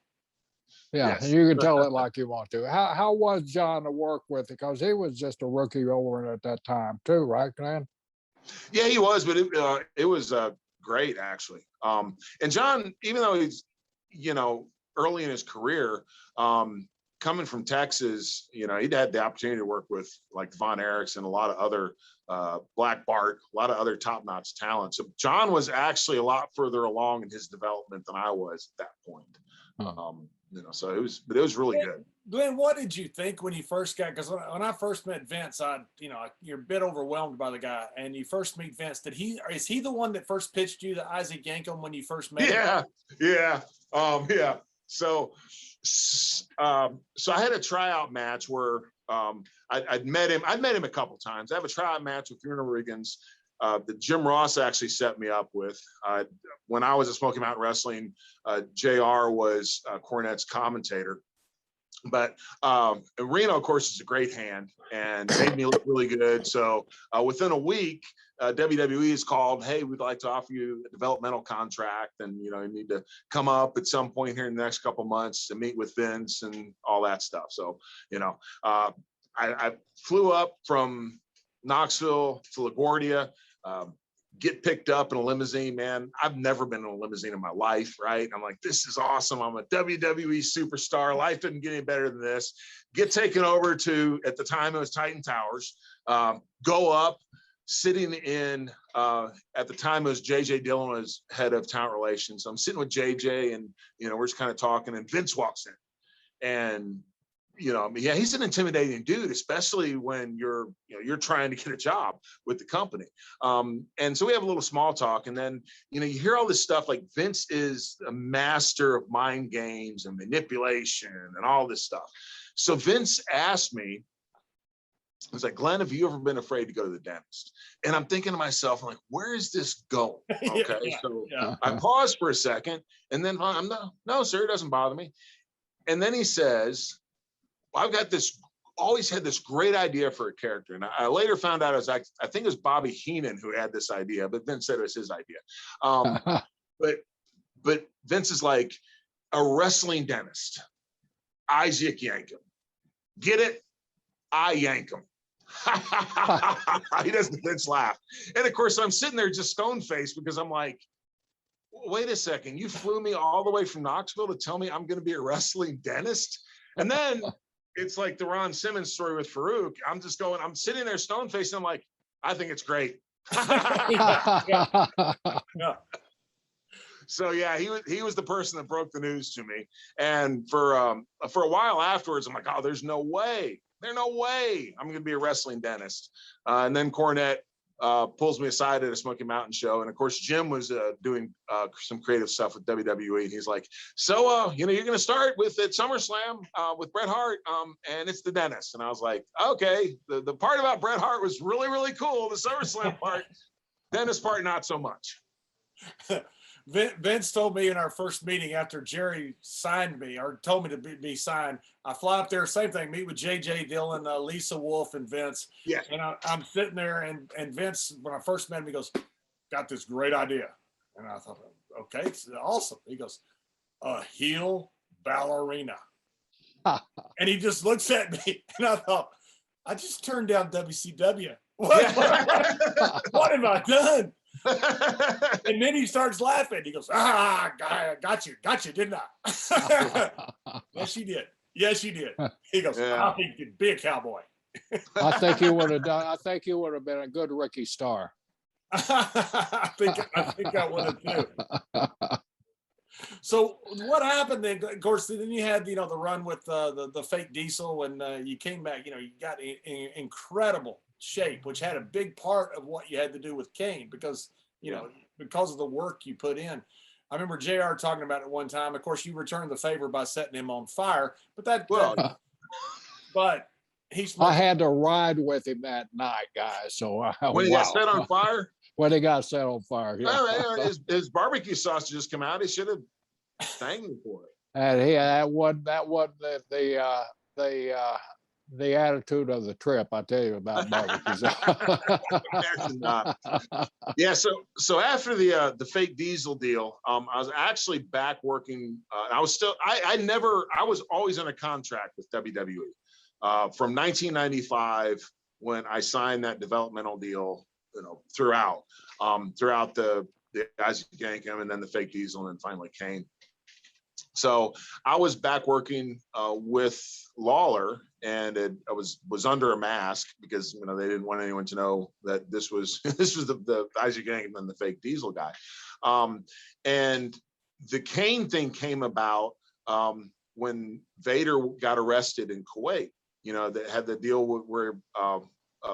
Yeah, Yes. you can tell it like you want to. How was John to work with? Because he was just a rookie over at that time too, right, Glenn? Yeah, he was, but it was great actually. And John, even though he's, early in his career, coming from Texas, he'd had the opportunity to work with like Von Erichs and a lot of other Black Bart, a lot of other top-notch talent. So John was actually a lot further along in his development than I was at that point. So it was really good. Glenn, what did you think when you first got? Because when I first met Vince, you're a bit overwhelmed by the guy, and you first meet Vince. Is he the one that first pitched you the Isaac Yankem when you first met him? Yeah. So I had a tryout match where I'd met him a couple times. I have a tryout match with Bruno Riggins that Jim Ross actually set me up with. When I was at Smoky Mountain Wrestling, JR was Cornette's commentator. But Reno, of course, is a great hand and made me look really good. So within a week, WWE is called, hey, we'd like to offer you a developmental contract. And, you need to come up at some point here in the next couple months to meet with Vince and all that stuff. So, I flew up from Knoxville to LaGuardia, get picked up in a limousine, man. I've never been in a limousine in my life, right? I'm like, this is awesome. I'm a WWE superstar. Life didn't get any better than this. Get taken over to, at the time it was Titan Towers, go up, sitting in, at the time it was JJ Dillon was head of talent relations. I'm sitting with JJ and, we're just kind of talking, and Vince walks in. And he's an intimidating dude, especially when you're trying to get a job with the company. And so we have a little small talk, and then, you hear all this stuff like Vince is a master of mind games and manipulation and all this stuff. So Vince asked me, he was like, Glenn, have you ever been afraid to go to the dentist? And I'm thinking to myself, I'm like, where is this going? Okay. I paused for a second, and then I'm no, sir, it doesn't bother me. And then he says, I've got always had this great idea for a character. And I later found out I think it was Bobby Heenan who had this idea, but Vince said it was his idea. But Vince is like a wrestling dentist, Isaac Yankem. Get it? I yank him. He doesn't. Vince laugh. And of course, I'm sitting there just stone-faced because I'm like, wait a second, you flew me all the way from Knoxville to tell me I'm going to be a wrestling dentist? And then it's like the Ron Simmons story with Farouk. I'm sitting there stone-faced, and I'm like, I think it's great. So yeah, he was the person that broke the news to me. And for a while afterwards, I'm like, oh, there's no way I'm going to be a wrestling dentist. And then Cornette pulls me aside at a Smoky Mountain show. And of course, Jim was doing some creative stuff with WWE. And he's like, so, you're going to start with at SummerSlam with Bret Hart, and it's the dentist. And I was like, okay, the part about Bret Hart was really, really cool. The SummerSlam part, dentist part, not so much. Vince told me in our first meeting after Jerry signed me, or told me to be signed, I fly up there, same thing, meet with JJ Dillon, Lisa Wolf, and Vince. Yeah. And I'm sitting there, and Vince, when I first met him, he goes, got this great idea. And I thought, okay, it's awesome. He goes, a heel ballerina. And he just looks at me, and I thought, I just turned down WCW. What have I done? And then he starts laughing. He goes, got you, didn't I? Yes, you did. He goes, I think you'd be a cowboy. I think you would have been a good Ricky Star. I think I would have too. So what happened then? Of course, then you had the run with the fake Diesel when you came back. You got in incredible shape, which had a big part of what you had to do with Kane because because of the work you put in. I remember JR talking about it one time. Of course, you returned the favor by setting him on fire, but but he's. I had to ride with him that night, guys. So when he got set on fire. When he got set on fire, yeah. Well, his barbecue sauce just come out. He should have thanked me for it. And that wasn't the attitude of the trip. I tell you about barbecue. Yeah. So after the fake diesel deal, I was actually back working. I was always in a contract with WWE from 1995 when I signed that developmental deal. Throughout the Yankem and then the fake diesel and finally Kane. So I was back working with Lawler, and I was under a mask because they didn't want anyone to know that this was the Isaac Yankem and the fake diesel guy. And the Kane thing came about when Vader got arrested in Kuwait. They had the deal where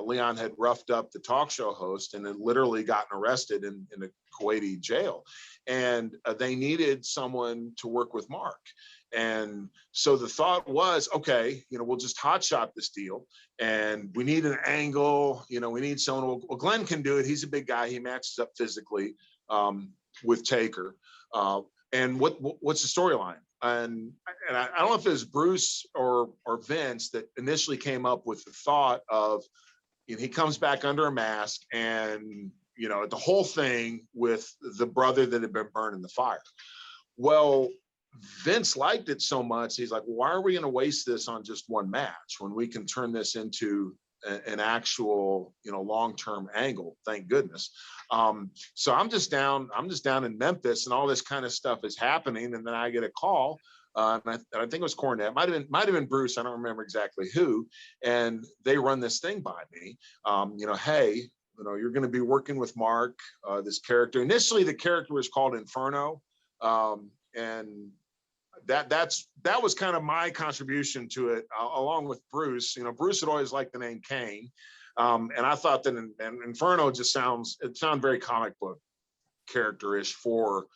Leon had roughed up the talk show host and had literally gotten arrested in a Kuwaiti jail. And they needed someone to work with Mark. And so the thought was, okay, we'll just hotshot this deal. And we need an angle, we need someone. Well, Glenn can do it. He's a big guy. He matches up physically with Taker. And what's the storyline? And I don't know if it was Bruce or Vince that initially came up with the thought of, he comes back under a mask and, the whole thing with the brother that had been burned in the fire. Well, Vince liked it so much. He's like, why are we going to waste this on just one match when we can turn this into an actual, long-term angle? Thank goodness. So I'm just down in Memphis and all this kind of stuff is happening. And then I get a call. And I think it was Cornette, might have been Bruce. I don't remember exactly who. And they run this thing by me. Hey, you're going to be working with Mark, this character. Initially, the character was called Inferno, and that was kind of my contribution to it, along with Bruce. Bruce had always liked the name Kane, and I thought that Inferno just sounds very comic book character-ish for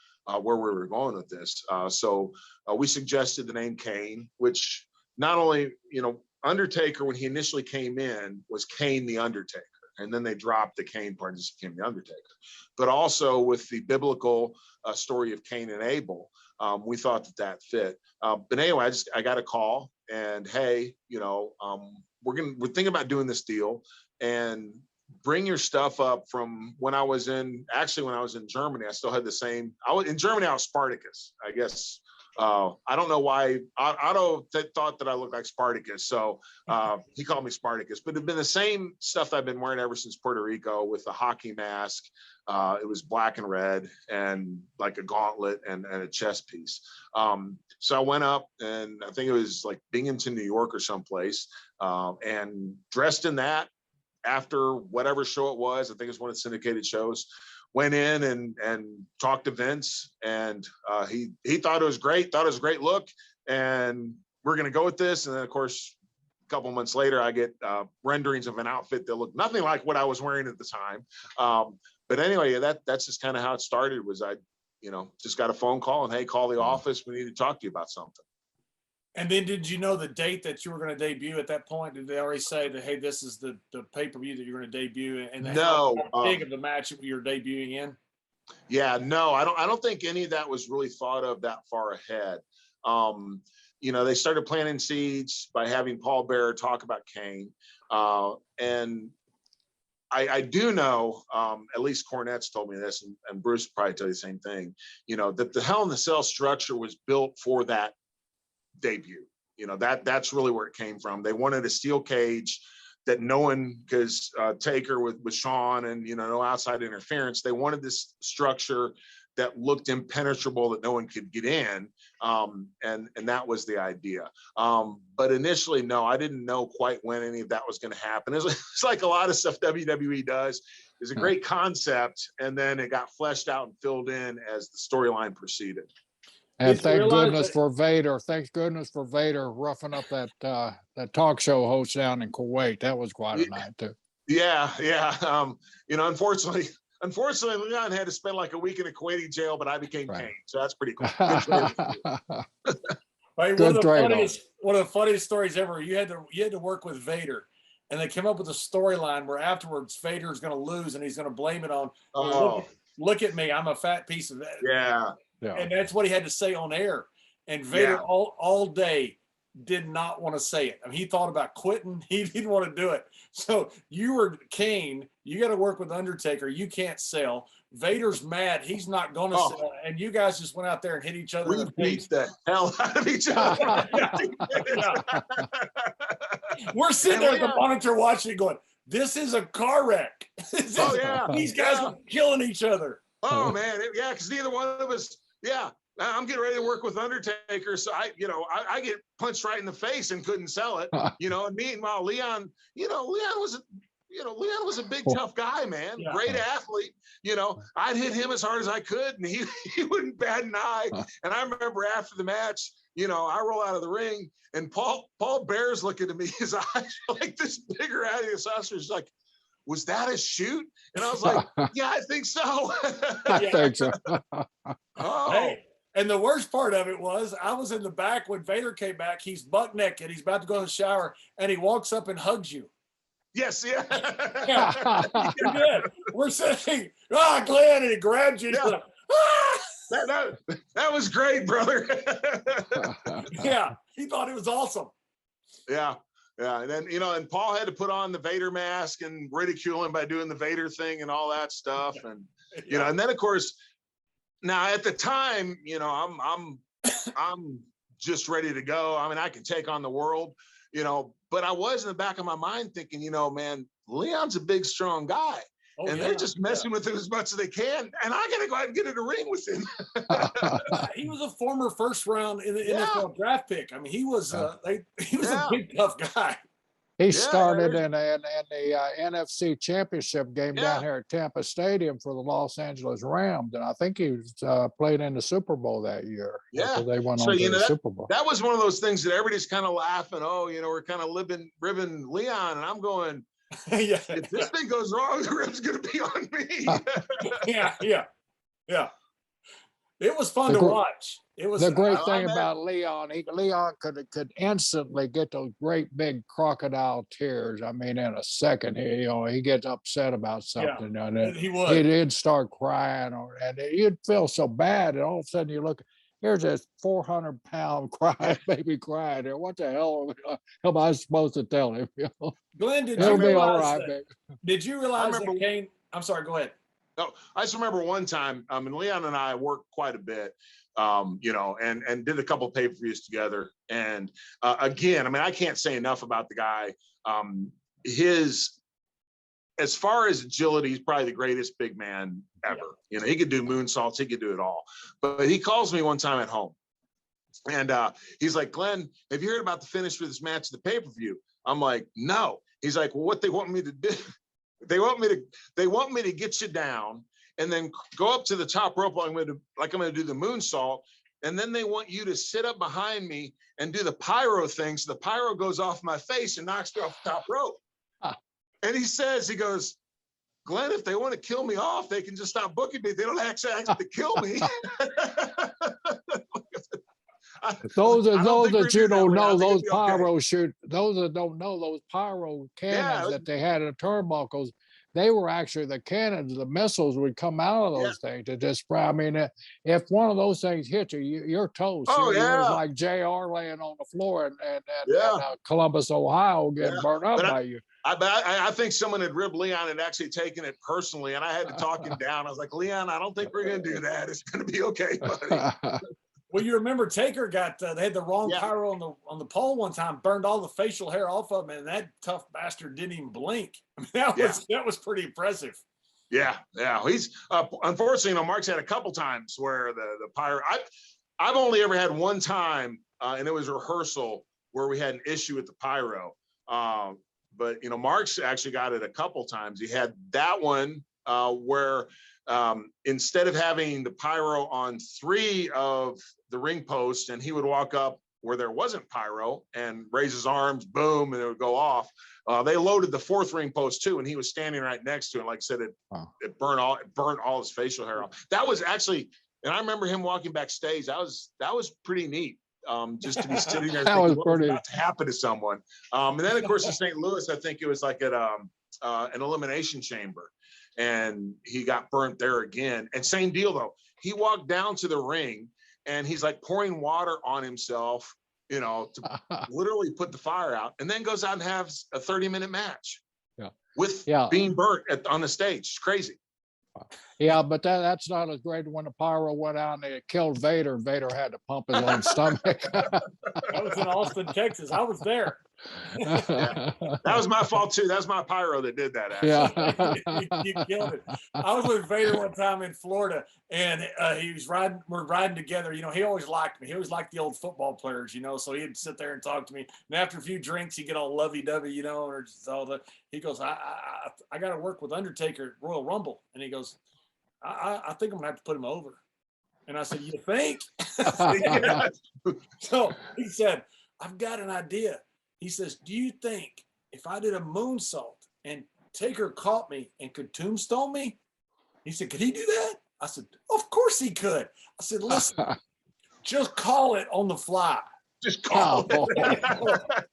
where we were going with this. So we suggested the name Kane, which not only, Undertaker, when he initially came in, was Kane the Undertaker. And then they dropped the Kane part and just became the Undertaker. But also with the biblical story of Cain and Abel, we thought that fit. But anyway, I got a call and, hey, we're thinking about doing this deal, and bring your stuff up from when I was in Germany. I still had the same. In Germany, I was Spartacus, I guess. I don't know why Otto thought that I looked like Spartacus, so he called me Spartacus. But it'd been the same stuff that I've been wearing ever since Puerto Rico, with the hockey mask. It was black and red, and like a gauntlet and a chest piece. So I went up, and I think it was like Binghamton, New York, or someplace, and dressed in that. After whatever show it was, I think it's one of the syndicated shows, went in and talked to Vince, and he thought it was great, thought it was a great look, and we're going to go with this. And then, of course, a couple months later, I get renderings of an outfit that looked nothing like what I was wearing at the time. But anyway, that's just kind of how it started. Was I, just got a phone call and, hey, call the office. We need to talk to you about something. And then did you know the date that you were going to debut at that point? Did they already say that, hey, this is the pay-per-view that you're going to debut? And no, how big of the match you're debuting in? Yeah, no, I don't think any of that was really thought of that far ahead. They started planting seeds by having Paul Bearer talk about Kane. And I do know, at least Cornette's told me this, and Bruce will probably tell you the same thing, that the Hell in the Cell structure was built for that debut. That's really where it came from. They wanted a steel cage that no one, because Taker with Shawn and no outside interference, they wanted this structure that looked impenetrable, that no one could get in, and that was the idea. But initially, no, I didn't know quite when any of that was going to happen. It's like a lot of stuff WWE does. It's a great concept, and then it got fleshed out and filled in as the storyline proceeded. And thank goodness for Vader. Thank goodness for Vader roughing up that talk show host down in Kuwait. That was quite a night too. Yeah. Unfortunately, unfortunately, Leon had to spend like a week in a Kuwaiti jail, but I became Right. Kane, so that's pretty cool. Right, Good one of the funniest stories ever. You had to work with Vader, and they came up with a storyline where afterwards Vader's going to lose and he's going to blame it on. Oh, Look at me, I'm a fat piece of that. yeah. Yeah. And that's what he had to say on air. And Vader all day did not want to say it. I mean, he thought about quitting. He didn't want to do it. So you were Kane. You got to work with Undertaker. You can't sell. Vader's mad. He's not going to sell. And you guys just went out there and hit each other. We beat the hell out of each other. We're sitting there at the monitor watching, going, "This is a car wreck." Oh yeah, these guys are killing each other. Oh man, because neither one of us. Yeah, I'm getting ready to work with Undertaker, so I get punched right in the face and couldn't sell it. And meanwhile, Leon was a big tough guy, man. Yeah. Great athlete. I'd hit him as hard as I could, and he wouldn't bat an eye. And I remember after the match, I roll out of the ring, and Paul Bear's looking at me, his eyes are like this bigger out of his saucers, like, was that a shoot? And I was like, yeah, I think so. I think so. Oh. Hey, and the worst part of it was I was in the back when Vader came back. He's butt naked. He's about to go in the shower, and he walks up and hugs you. Yes, yeah. You're good. We're saying, Glenn, and he grabs you. Yeah. Like, ah! That was great, brother. Yeah, he thought it was awesome. Yeah. Yeah, and then and Paul had to put on the Vader mask and ridicule him by doing the Vader thing and all that stuff, and and then of course, now at the time, I'm just ready to go. I mean, I can take on the world, but I was in the back of my mind thinking, man, Leon's a big, strong guy, they're just messing with him as much as they can, and I got to go out and get in a ring with him. He was a former first round in the NFL draft pick. I mean, he was a big tough guy. He started in the NFC Championship game down here at Tampa Stadium for the Los Angeles Rams, and I think he was played in the Super Bowl that year. Yeah, so they went on to the Super Bowl. That was one of those things that everybody's kind of laughing. Oh, we're kind of ribbing Leon, and I'm going, if this thing goes wrong, the rib's going to be on me. Yeah. It was fun to watch. It was the great thing about Leon. Leon could instantly get those great big crocodile tears. I mean, in a second, he gets upset about something, and then he'd start crying, and you'd feel so bad, and all of a sudden you look. Here's this 400-pound baby crying there. What the hell am I supposed to tell him? Glenn, did you realize that Kane? I'm sorry, go ahead. No, I just remember one time, Leon and I worked quite a bit, and did a couple of pay-per-views together. And again, I mean, I can't say enough about the guy. As far as agility, he's probably the greatest big man ever. He could do moonsaults, he could do it all. But he calls me one time at home, and he's like, "Glenn, have you heard about the finish for this match, the pay-per-view?" I'm like, "No." He's like, "Well, what they want me to do? They want me to get you down and then go up to the top rope like I'm going to do the moonsault, and then they want you to sit up behind me and do the pyro thing, so the pyro goes off my face and knocks me off the top rope." And he goes, "Glenn, if they want to kill me off, they can just stop booking me. They don't actually have to kill me." Those that you don't know, those pyro those that don't know, those pyro cannons that they had in the turnbuckles, they were actually the cannons. The missiles would come out of those things to just spray. I mean, if one of those things hit you, you're toast. You're like JR laying on the floor in Columbus, Ohio, getting burned up by you. I think someone had ribbed Leon and actually taken it personally, and I had to talk him down. I was like, "Leon, I don't think we're going to do that. It's going to be okay, buddy." Well, you remember Taker got they had the wrong pyro on the pole one time, burned all the facial hair off of him, and that tough bastard didn't even blink. I mean, that was pretty impressive. Yeah. He's unfortunately, Mark's had a couple times where the pyro. I've only ever had one time, and it was rehearsal where we had an issue with the pyro. But Mark's actually got it a couple times. He had that one where instead of having the pyro on 3 of the ring posts, and he would walk up where there wasn't pyro and raise his arms, boom, and it would go off. They loaded the 4th ring post too, and he was standing right next to it. Like I said, it burnt all his facial hair off. That was actually, and I remember him walking backstage. That was pretty neat. Just to be sitting there thinking what was about to happen to someone. And then of course in St. Louis, I think it was like at an elimination chamber, and he got burnt there again. And same deal though. He walked down to the ring and he's like pouring water on himself, you know, to literally put the fire out, and then goes out and has a 30-minute match with being burnt on the stage. It's crazy. Yeah, but that's not as great. When the pyro went out and it killed Vader, Vader had to pump his own stomach. That was in Austin, Texas. I was there. That was my fault too. That's my pyro that did that. Actually. You killed it. I was with Vader one time in Florida, and he was riding. We're riding together. You know, he always liked me. He always liked the old football players. You know, so he'd sit there and talk to me. And after a few drinks, he'd get all lovey-dovey. You know, or just all the. He goes, I got to work with Undertaker at Royal Rumble, and he goes, I think I'm gonna have to put him over. And I said, you think? So he said, I've got an idea. He says, do you think if I did a moonsault and Taker caught me and could tombstone me? He said, could he do that? I said, of course he could. I said, listen, just call it on the fly. Just call it.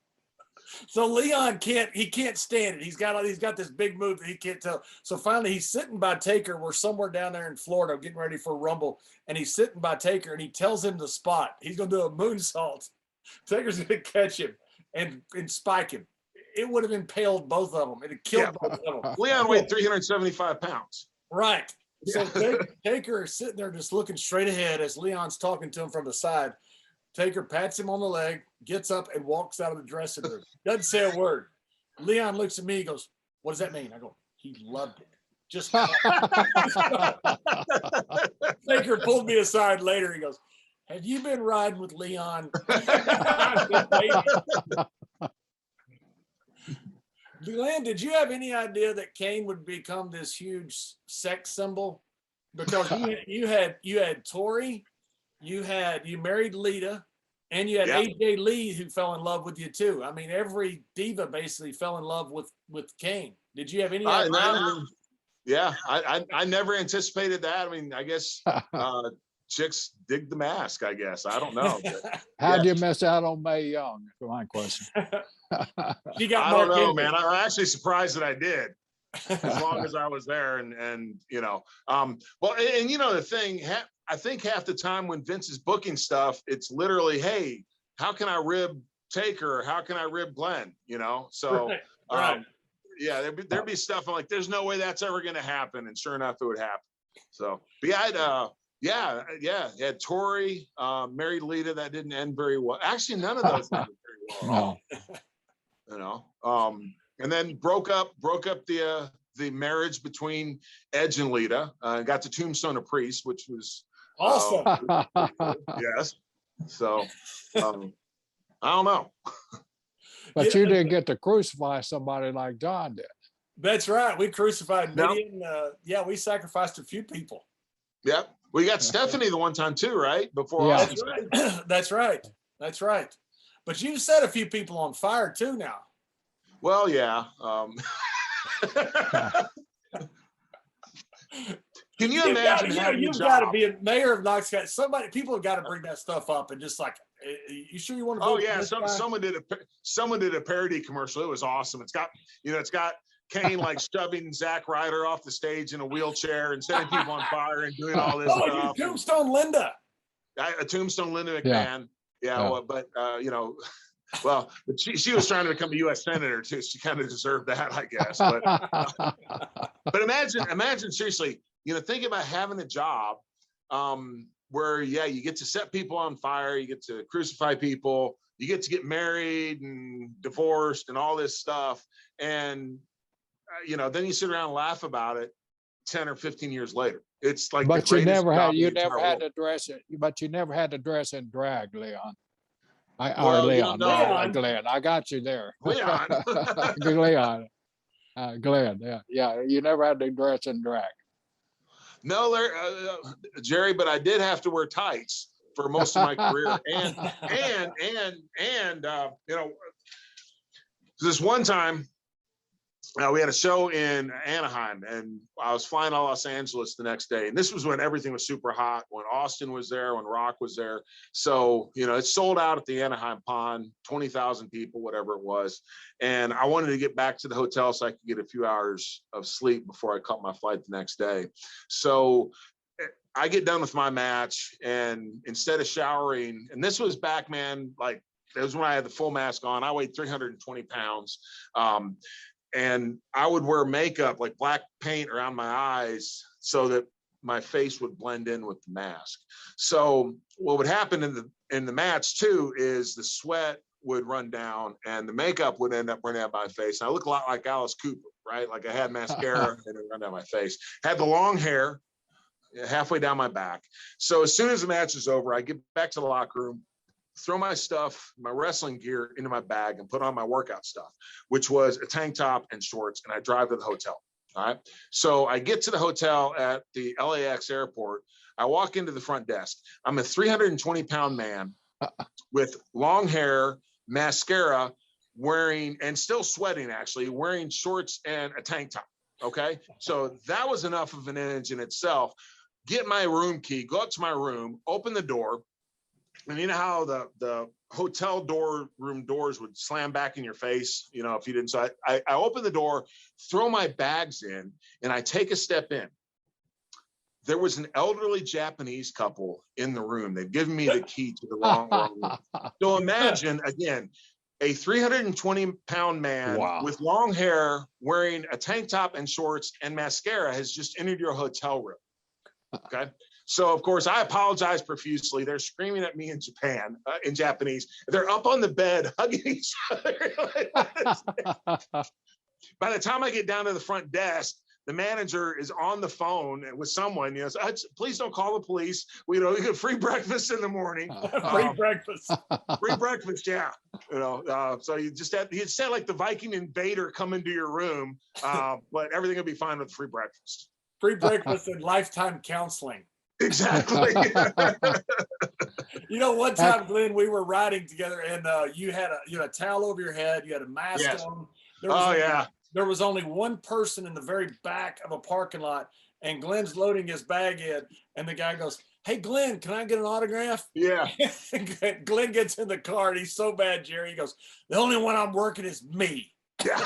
So Leon can't stand it. He's got this big move that he can't tell. So finally he's sitting by Taker. We're somewhere down there in Florida getting ready for a Rumble. And he's sitting by Taker and he tells him the spot. He's going to do a moonsault. Taker's going to catch him and spike him. It would have impaled both of them. It had killed both of them. Leon weighed 375 pounds. Right. So Taker is sitting there just looking straight ahead as Leon's talking to him from the side. Taker pats him on the leg, gets up and walks out of the dressing room. Doesn't say a word. Leon looks at me, he goes, what does that mean? I go, he loved it. Just Taker pulled me aside later. He goes, have you been riding with Leon? Glenn, did you have any idea that Kane would become this huge sex symbol? Because you had Tori, you married Lita, and you had AJ Lee who fell in love with you too. I mean, every diva basically fell in love with Kane. Did you have any idea? Yeah, I never anticipated that. I mean, I guess chicks dig the mask, I guess. I don't know. How'd you miss out on Mae Young? That's my question. I don't know, man. I'm actually surprised that I did. As long as I was there, and you know, well, and you know the thing, I think half the time when Vince is booking stuff, it's literally, hey, how can I rib Taker? Or how can I rib Glenn? You know, so right. Yeah, there'd be stuff I'm like, there's no way that's ever going to happen, and sure enough, it would happen. So, but yeah, I had Tori, married Lita. That didn't end very well. Actually, none of those ended very well. You know, and then broke up the marriage between Edge and Lita. Got to Tombstone a Priest, which was awesome. Yes. So I don't know. But you didn't get to crucify somebody like John did. That's right. We crucified Midian. We sacrificed a few people. Yep. We got Stephanie the one time too, right? Before That's right. That's right. But you set a few people on fire too now. Well, yeah. Can you imagine? You've got to be a mayor of Knox County. People have got to bring that stuff up and just like, you sure you want to? Oh yeah, someone did a parody commercial. It was awesome. It's got Kane like shoving Zack Ryder off the stage in a wheelchair and setting people on fire and doing all this stuff. Tombstone Linda. A Tombstone Linda McMahon. Yeah. Well, but you know. Well, but she was trying to become a U.S. senator too. She kind of deserved that, I guess. But imagine seriously. You know, think about having a job where you get to set people on fire, you get to crucify people, you get to get married and divorced and all this stuff, and you know, then you sit around and laugh about it 10 or 15 years later. It's like, but you never had to dress it. But you never had to dress in drag, Leon. Glenn. I got you there. Leon. Glenn. Yeah. You never had to dress in drag. No, Jerry, but I did have to wear tights for most of my career. And you know, this one time we had a show in Anaheim, and I was flying to Los Angeles the next day. And this was when everything was super hot, when Austin was there, when Rock was there. So, you know, it sold out at the Anaheim Pond, 20,000 people, whatever it was. And I wanted to get back to the hotel so I could get a few hours of sleep before I caught my flight the next day. So I get done with my match, and instead of showering, and this was back, man, like, it was when I had the full mask on. I weighed 320 pounds. And I would wear makeup, like black paint around my eyes, so that my face would blend in with the mask. So what would happen in the match too is the sweat would run down and the makeup would end up running out my face. And I look a lot like Alice Cooper, right? Like I had mascara and it run down my face. Had the long hair halfway down my back. So as soon as the match is over, I get back to the locker room, throw my stuff, my wrestling gear into my bag and put on my workout stuff, which was a tank top and shorts, and I drive to the hotel. All right. So I get to the hotel at the LAX airport. I walk into the front desk. I'm a 320-pound man with long hair, mascara, wearing, and still sweating, actually, wearing shorts and a tank top. Okay. So that was enough of an image in itself. Get my room key, go up to my room, open the door. And you know how the hotel room doors would slam back in your face, you know, if you didn't. So I open the door, throw my bags in, and I take a step in. There was an elderly Japanese couple in the room. They'd given me the key to the wrong room. So imagine, again, a 320-pound man with long hair, wearing a tank top and shorts and mascara has just entered your hotel room. Okay. So, of course, I apologize profusely. They're screaming at me in Japanese. They're up on the bed, hugging each other. By the time I get down to the front desk, the manager is on the phone with someone. You know, please don't call the police. You get free breakfast in the morning. Free breakfast. Free breakfast, yeah. You know, so you just had, he said like the Viking and Vader come into your room, but everything will be fine with free breakfast. Free breakfast and lifetime counseling. Exactly. You know, one time, Glenn, we were riding together, and you had a towel over your head, you had a mask on. There was only one person in the very back of a parking lot, and Glenn's loading his bag in, and the guy goes, "Hey, Glenn, can I get an autograph?" Yeah. Glenn gets in the car, and he's so bad, Jerry. He goes, "The only one I'm working is me." Yeah.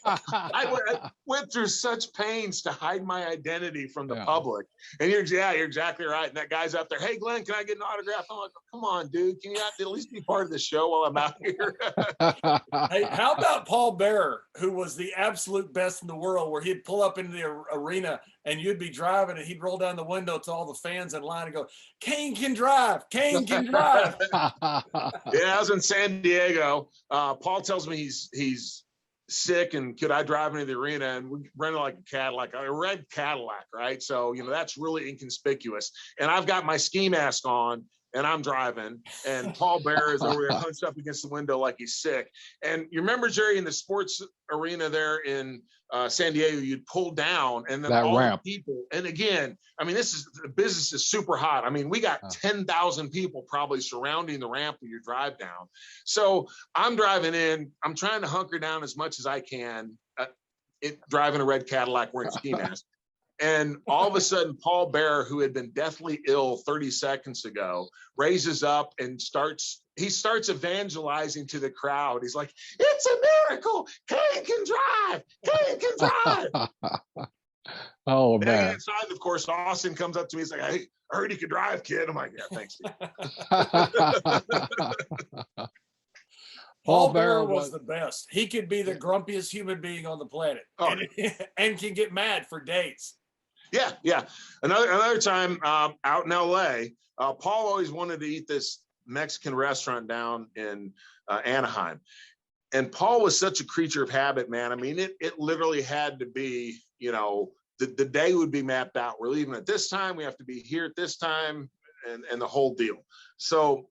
I went through such pains to hide my identity from the public. And you're exactly right. And that guy's up there, "Hey, Glenn, can I get an autograph?" I'm like, "Come on, dude. Can you not at least be part of the show while I'm out here?" Hey, how about Paul Bearer, who was the absolute best in the world, where he'd pull up into the arena and you'd be driving and he'd roll down the window to all the fans in line and go, "Kane can drive. Kane can drive." Yeah, I was in San Diego. Paul tells me he's sick and could I drive into the arena, and we rented like a Cadillac, a red Cadillac, right? So, that's really inconspicuous. And I've got my ski mask on and I'm driving, and Paul Bearer is over there hunched up against the window like he's sick. And you remember, Jerry, in the sports arena there in San Diego, you'd pull down and then that all ramp. the people. And again, the business is super hot. I mean, we got 10,000 people probably surrounding the ramp when you drive down. So I'm driving in, I'm trying to hunker down as much as I can, driving a red Cadillac wearing a ski mask. And all of a sudden, Paul Bearer, who had been deathly ill 30 seconds ago, raises up and starts evangelizing to the crowd. He's like, "It's a miracle. Kane can drive. Kane can drive." Oh, and man. inside, of course, Austin comes up to me. He's like, "Hey, I heard you could drive, kid." I'm like, "Yeah, thanks, dude." Paul Bearer was the best. He could be the grumpiest human being on the planet, and can get mad for days. Yeah. Another time out in LA, Paul always wanted to eat this Mexican restaurant down in Anaheim. And Paul was such a creature of habit, man. I mean, it literally had to be, the day would be mapped out. We're leaving at this time. We have to be here at this time, and the whole deal. So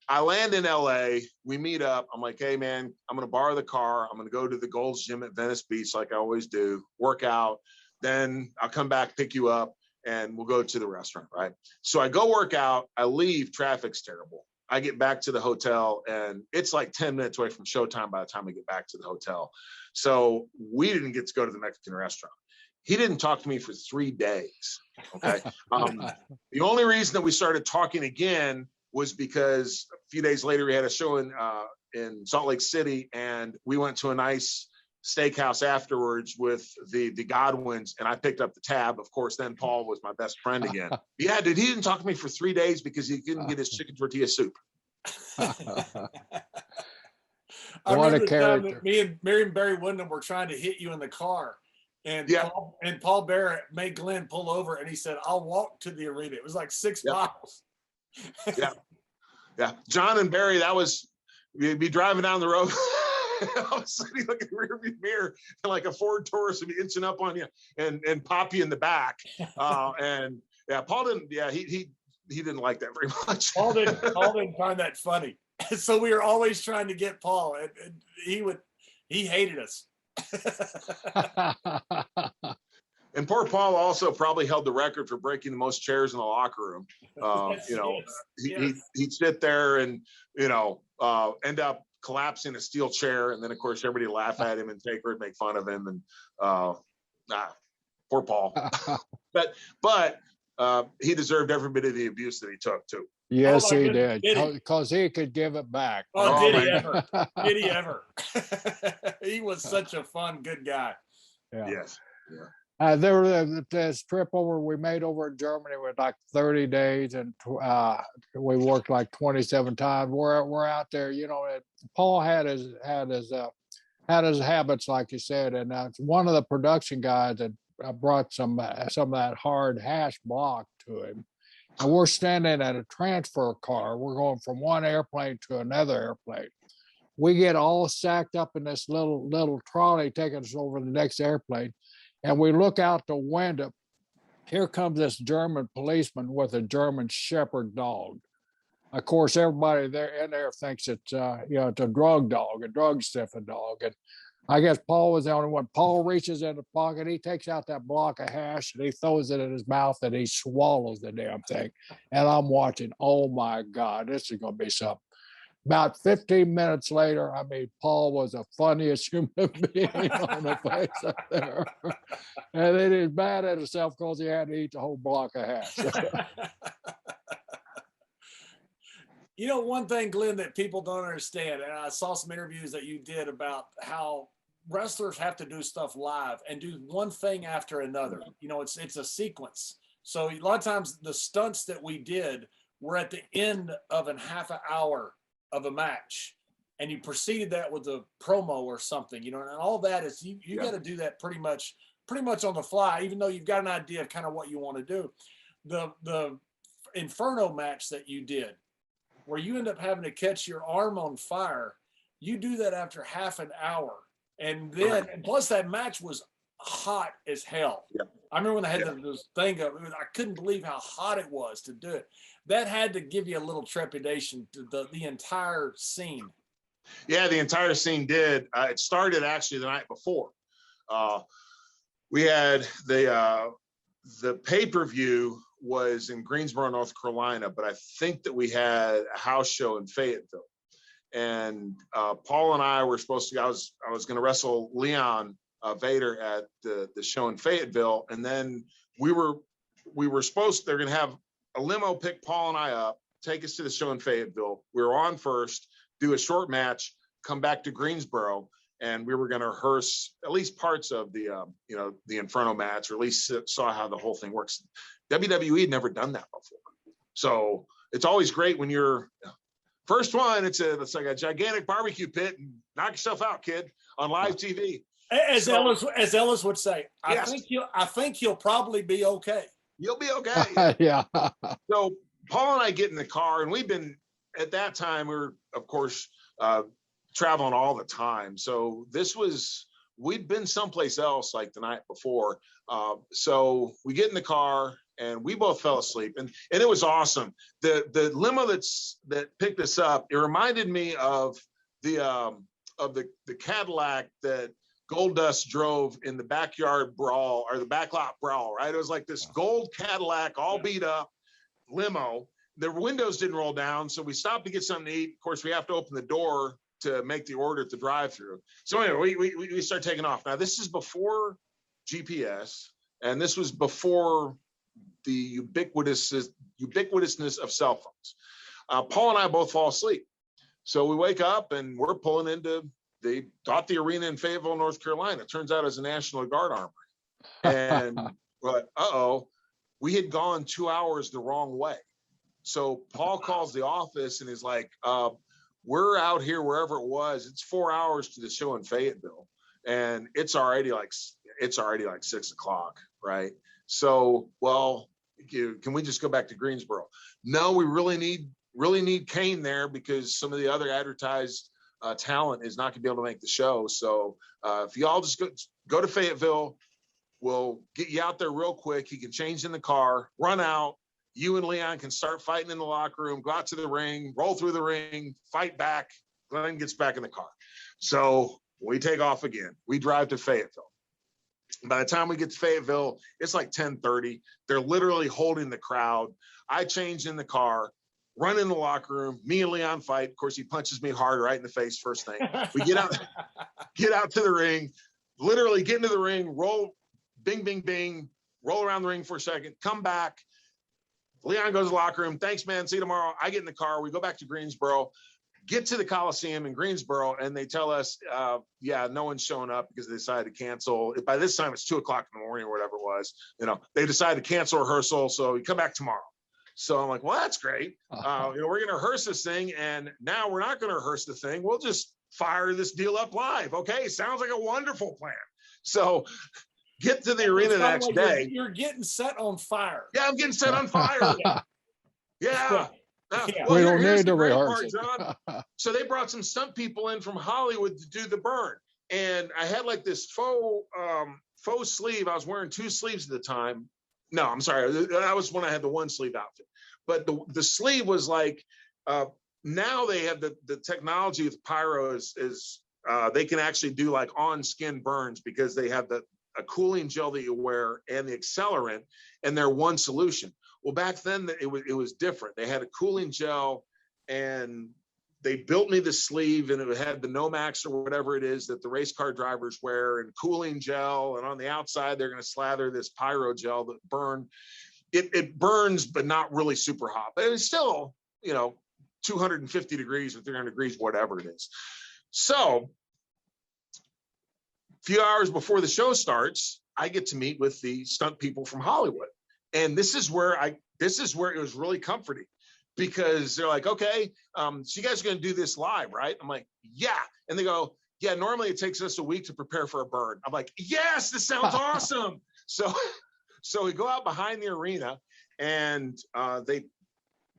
I land in LA, we meet up. I'm like, "Hey, man, I'm going to borrow the car. I'm going to go to the Gold's Gym at Venice Beach like I always do, work out. Then I'll come back, pick you up, and we'll go to the restaurant, right? So I go work out, I leave, traffic's terrible. I get back to the hotel and it's like 10 minutes away from showtime by the time I get back to the hotel. So we didn't get to go to the Mexican restaurant. He didn't talk to me for 3 days. Okay. The only reason that we started talking again was because a few days later we had a show in Salt Lake City, and we went to a nice steakhouse afterwards with the Godwins, and I picked up the tab. Of course, then Paul was my best friend again. Yeah, dude, he didn't talk to me for 3 days because he couldn't get his chicken tortilla soup. I remember the time that me and Miriam Barry Windham were trying to hit you in the car. And Paul Barrett made Glenn pull over, and he said, "I'll walk to the arena." It was like 6 miles. Yeah. John and Barry, we'd be driving down the road. All of a sudden, you look in the rearview mirror, and like a Ford Taurus would be inching up on you and pop you in the back. And yeah, Paul didn't. Yeah, he didn't like that very much. Paul didn't find that funny. So we were always trying to get Paul, and he hated us. And poor Paul also probably held the record for breaking the most chairs in the locker room. He'd sit there and end up collapsing a steel chair, and then of course everybody would laugh at him, and Taker would make fun of him, and poor Paul. but he deserved every bit of the abuse that he took too. Yes, he did, because he could give it back. Did he ever? Did he ever? He was such a fun, good guy. Yeah. Yes. Yeah. There was this trip we made over in Germany with like 30 days, and we worked like 27 times. We're out there, Paul had his habits, like you said, and one of the production guys that brought some of that hard hash block to him. And we're standing at a transfer car. We're going from one airplane to another airplane. We get all sacked up in this little trolley taking us over the next airplane. And we look out the window. Here comes this German policeman with a German Shepherd dog. Of course, everybody in there thinks it's it's a drug dog, a drug sniffing dog. And I guess Paul was the only one. Paul reaches in the pocket, he takes out that block of hash, and he throws it in his mouth, and he swallows the damn thing. And I'm watching, oh my God, this is going to be something. About 15 minutes later, Paul was the funniest human being on the face up there. And then he's mad at himself because he had to eat the whole block of hash. One thing, Glenn, that people don't understand, and I saw some interviews that you did about how wrestlers have to do stuff live and do one thing after another. It's a sequence. So a lot of times the stunts that we did were at the end of a half an hour of a match, and you preceded that with a promo or something, and all that is you got to do that pretty much on the fly, even though you've got an idea of kind of what you want to do. The Inferno match that you did, where you end up having to catch your arm on fire, you do that after half an hour. And then, and plus that match was hot as hell. Yeah. I remember when they had this thing up, I couldn't believe how hot it was to do it. That had to give you a little trepidation to the entire scene. Yeah, the entire scene did. It started actually the night before. We had the pay-per-view was in Greensboro, North Carolina, but I think that we had a house show in Fayetteville. And Paul and I were supposed to, I was going to wrestle Leon Vader at the show in Fayetteville. And then we were supposed, they're going to have a limo pick Paul and I up, take us to the show in Fayetteville. We were on first, do a short match, come back to Greensboro, and we were going to rehearse at least parts of the Inferno match, or at least saw how the whole thing works. WWE had never done that before. So it's always great when you're first one, it's like a gigantic barbecue pit, and knock yourself out, kid, on live TV. As Ellis would say, I think you'll probably be okay. You'll be okay. Yeah. So Paul and I get in the car, and we've been, at that time, we were, of course, traveling all the time. So we'd been someplace else like the night before. So we get in the car, and we both fell asleep, and it was awesome. The limo that picked us up, it reminded me of the Cadillac that Gold Dust drove in the backyard brawl or the backlot brawl, right? It was like this gold Cadillac, all beat up limo. The windows didn't roll down, so we stopped to get something to eat. Of course, we have to open the door to make the order at the drive-through. So anyway, we start taking off. Now, this is before GPS, and this was before the ubiquitousness of cell phones. Paul and I both fall asleep. So we wake up and we're pulling into, they thought the arena in Fayetteville, North Carolina. It turns out it's a National Guard armory. And but we had gone 2 hours the wrong way. So Paul calls the office and is like, we're out here wherever it was. It's 4 hours to the show in Fayetteville. And it's already like 6 o'clock, right? So, well, can we just go back to Greensboro? No, we really need Kane there because some of the other advertised talent is not going to be able to make the show. So if y'all just go to Fayetteville, we'll get you out there real quick. He can change in the car, run out. You and Leon can start fighting in the locker room, go out to the ring, roll through the ring, fight back. Glenn gets back in the car. So we take off again. We drive to Fayetteville. By the time we get to Fayetteville, it's like 10:30. They're literally holding the crowd. I change in the car, run in the locker room. Me and Leon fight. Of course, he punches me hard right in the face first thing. We get out to the ring, literally get into the ring, roll, bing, bing, bing, roll around the ring for a second, come back. Leon goes to the locker room. Thanks, man. See you tomorrow. I get in the car. We go back to Greensboro, get to the Coliseum in Greensboro, and they tell us, no one's showing up because they decided to cancel. By this time, it's 2 o'clock in the morning or whatever it was. They decided to cancel rehearsal, so you come back tomorrow. So I'm like, well, that's great. We're going to rehearse this thing, and now we're not going to rehearse the thing. We'll just fire this deal up live. Okay, sounds like a wonderful plan. So get to the arena the next day. You're getting set on fire. Yeah, I'm getting set on fire. Yeah. Well, we don't need to rehearse it. John. So they brought some stunt people in from Hollywood to do the burn. And I had like this faux sleeve. I was wearing 2 sleeves at the time. No, I'm sorry. That was when I had the 1 sleeve outfit. But the sleeve was like, now they have the technology with pyro is they can actually do like on skin burns because they have a cooling gel that you wear and the accelerant, and they're one solution. Well, back then it was different. They had a cooling gel, and they built me the sleeve, and it had the Nomax or whatever it is that the race car drivers wear, and cooling gel, and on the outside they're going to slather this pyro gel that burn. It burns, but not really super hot. But it's still, 250 degrees or 300 degrees, whatever it is. So a few hours before the show starts, I get to meet with the stunt people from Hollywood. And this is where it was really comforting, because they're like, okay, so you guys are going to do this live, right? I'm like, yeah. And they go, yeah, normally it takes us a week to prepare for a burn. I'm like, yes, this sounds awesome. So we go out behind the arena, and they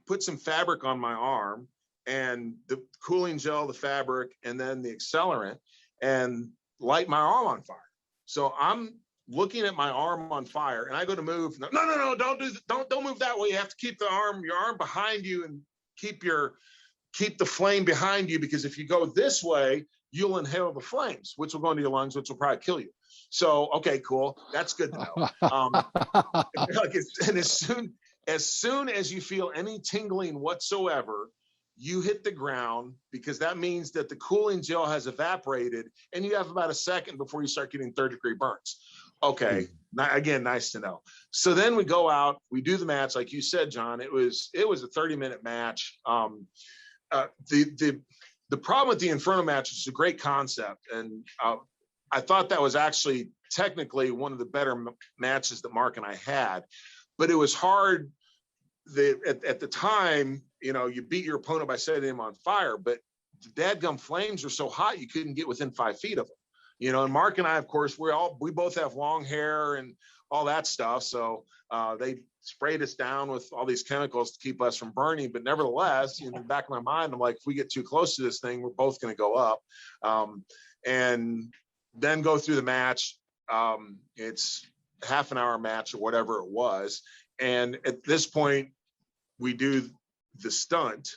put some fabric on my arm, and the cooling gel, the fabric, and then the accelerant, and light my arm on fire. So I'm looking at my arm on fire, and I go to move. No, don't move that way. You have to keep your arm behind you, and keep the flame behind you, because if you go this way, you'll inhale the flames, which will go into your lungs, which will probably kill you. So, okay, cool. That's good to know. And as soon as you feel any tingling whatsoever, you hit the ground, because that means that the cooling gel has evaporated, and you have about a second before you start getting 3rd-degree burns. Okay, again, nice to know. So then we go out, we do the match, like you said, John. It was a 30-minute match. The problem with the Inferno match is a great concept, and I thought that was actually technically one of the better matches that Mark and I had, but it was hard. At the time, you beat your opponent by setting him on fire, but the dadgum flames were so hot you couldn't get within 5 feet of them. And Mark and I, of course, we both have long hair and all that stuff, so they sprayed us down with all these chemicals to keep us from burning. But nevertheless, in the back of my mind, I'm like, if we get too close to this thing, we're both going to go up. And then go through the match. It's half an hour match or whatever it was. And at this point, we do the stunt.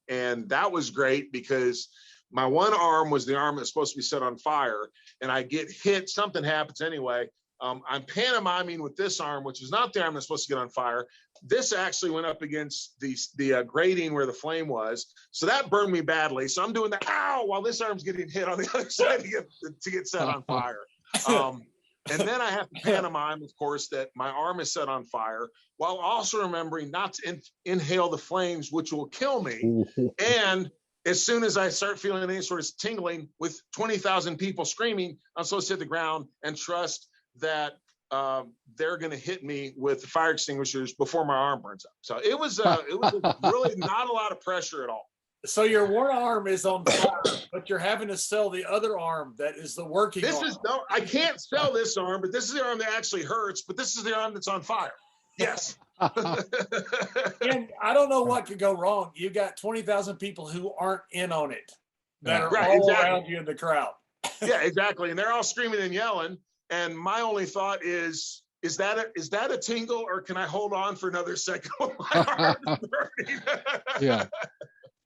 And that was great, because my one arm was the arm that's supposed to be set on fire, and I get hit, something happens anyway. I'm pantomiming with this arm, which is not the arm that's supposed to get on fire. This actually went up against the grating where the flame was. So that burned me badly. So I'm doing the ow while this arm's getting hit on the other side to get set on fire. And then I have to pantomime, of course, that my arm is set on fire, while also remembering not to inhale the flames, which will kill me. And as soon as I start feeling any sort of tingling with 20,000 people screaming, I'm supposed to hit the ground and trust that they're going to hit me with the fire extinguishers before my arm burns up. So it was really not a lot of pressure at all. So your one arm is on fire, but you're having to sell the other arm that is the working arm. I can't sell this arm, but this is the arm that actually hurts, but this is the arm that's on fire. Yes. And I don't know what could go wrong. You got 20,000 people who aren't in on it that are all around you in the crowd. Yeah, exactly. And they're all screaming and yelling. And my only thought is that a tingle, or can I hold on for another second? My arm is burning. Yeah.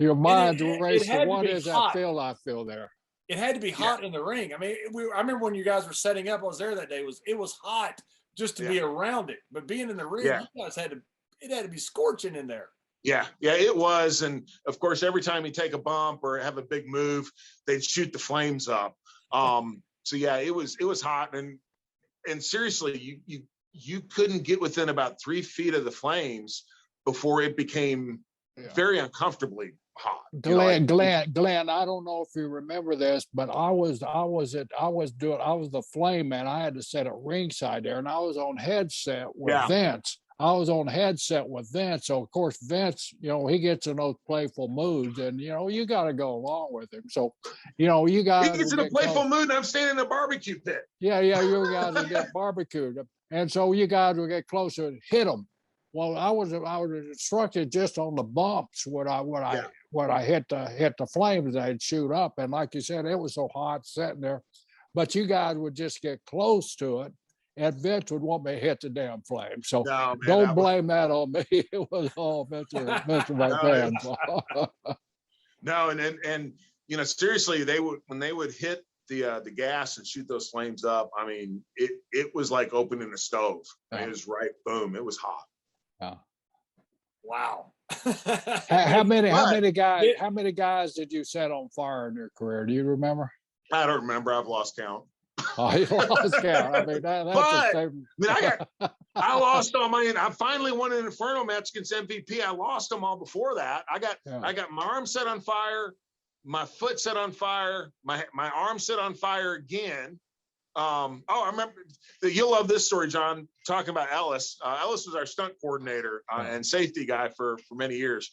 Your mind's racing. What is that feel I feel there? It had to be hot in the ring. I mean, I remember when you guys were setting up, I was there that day. It was hot just to be around it. But being in the ring, you guys had to be scorching in there. Yeah, it was. And of course, every time you take a bump or have a big move, they'd shoot the flames up. So yeah, it was hot. And seriously, you couldn't get within about 3 feet of the flames before it became very uncomfortably hot. Glenn, I don't know if you remember this, but I was the flame man. I had to sit at ringside there, and I was on headset with Vince. So of course Vince, he gets in those playful moods, and you got to go along with him. So you got he gets in a playful mood, and I'm standing in a barbecue pit. Yeah, you guys will get barbecued, and so you guys will get closer and hit them. Well, I was instructed just on the bumps when I hit the flames, they'd shoot up, and like you said, it was so hot sitting there, but you guys would just get close to it, and Vince would want me to hit the damn flame. So don't blame that on me. It was all Vince McMahon's fault. No, and seriously, when they would hit the gas and shoot those flames up, I mean, it was like opening a stove. It was right, boom, it was hot. Wow. How many guys did you set on fire in your career? Do you remember? I don't remember. I've lost count. Oh, you lost count. I mean, I lost all my. I finally won an Inferno match against MVP. I lost them all before that. I got my arm set on fire, my foot set on fire, my arm set on fire again. I remember. You'll love this story, John. Talking about Ellis. Ellis was our stunt coordinator and safety guy for many years.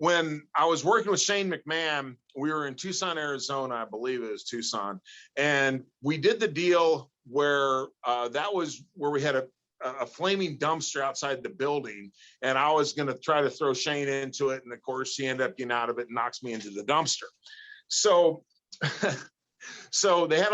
When I was working with Shane McMahon, we were in Tucson, Arizona. I believe it was Tucson, and we did the deal where that was where we had a flaming dumpster outside the building, and I was going to try to throw Shane into it, and of course he ended up getting out of it and knocks me into the dumpster. So they had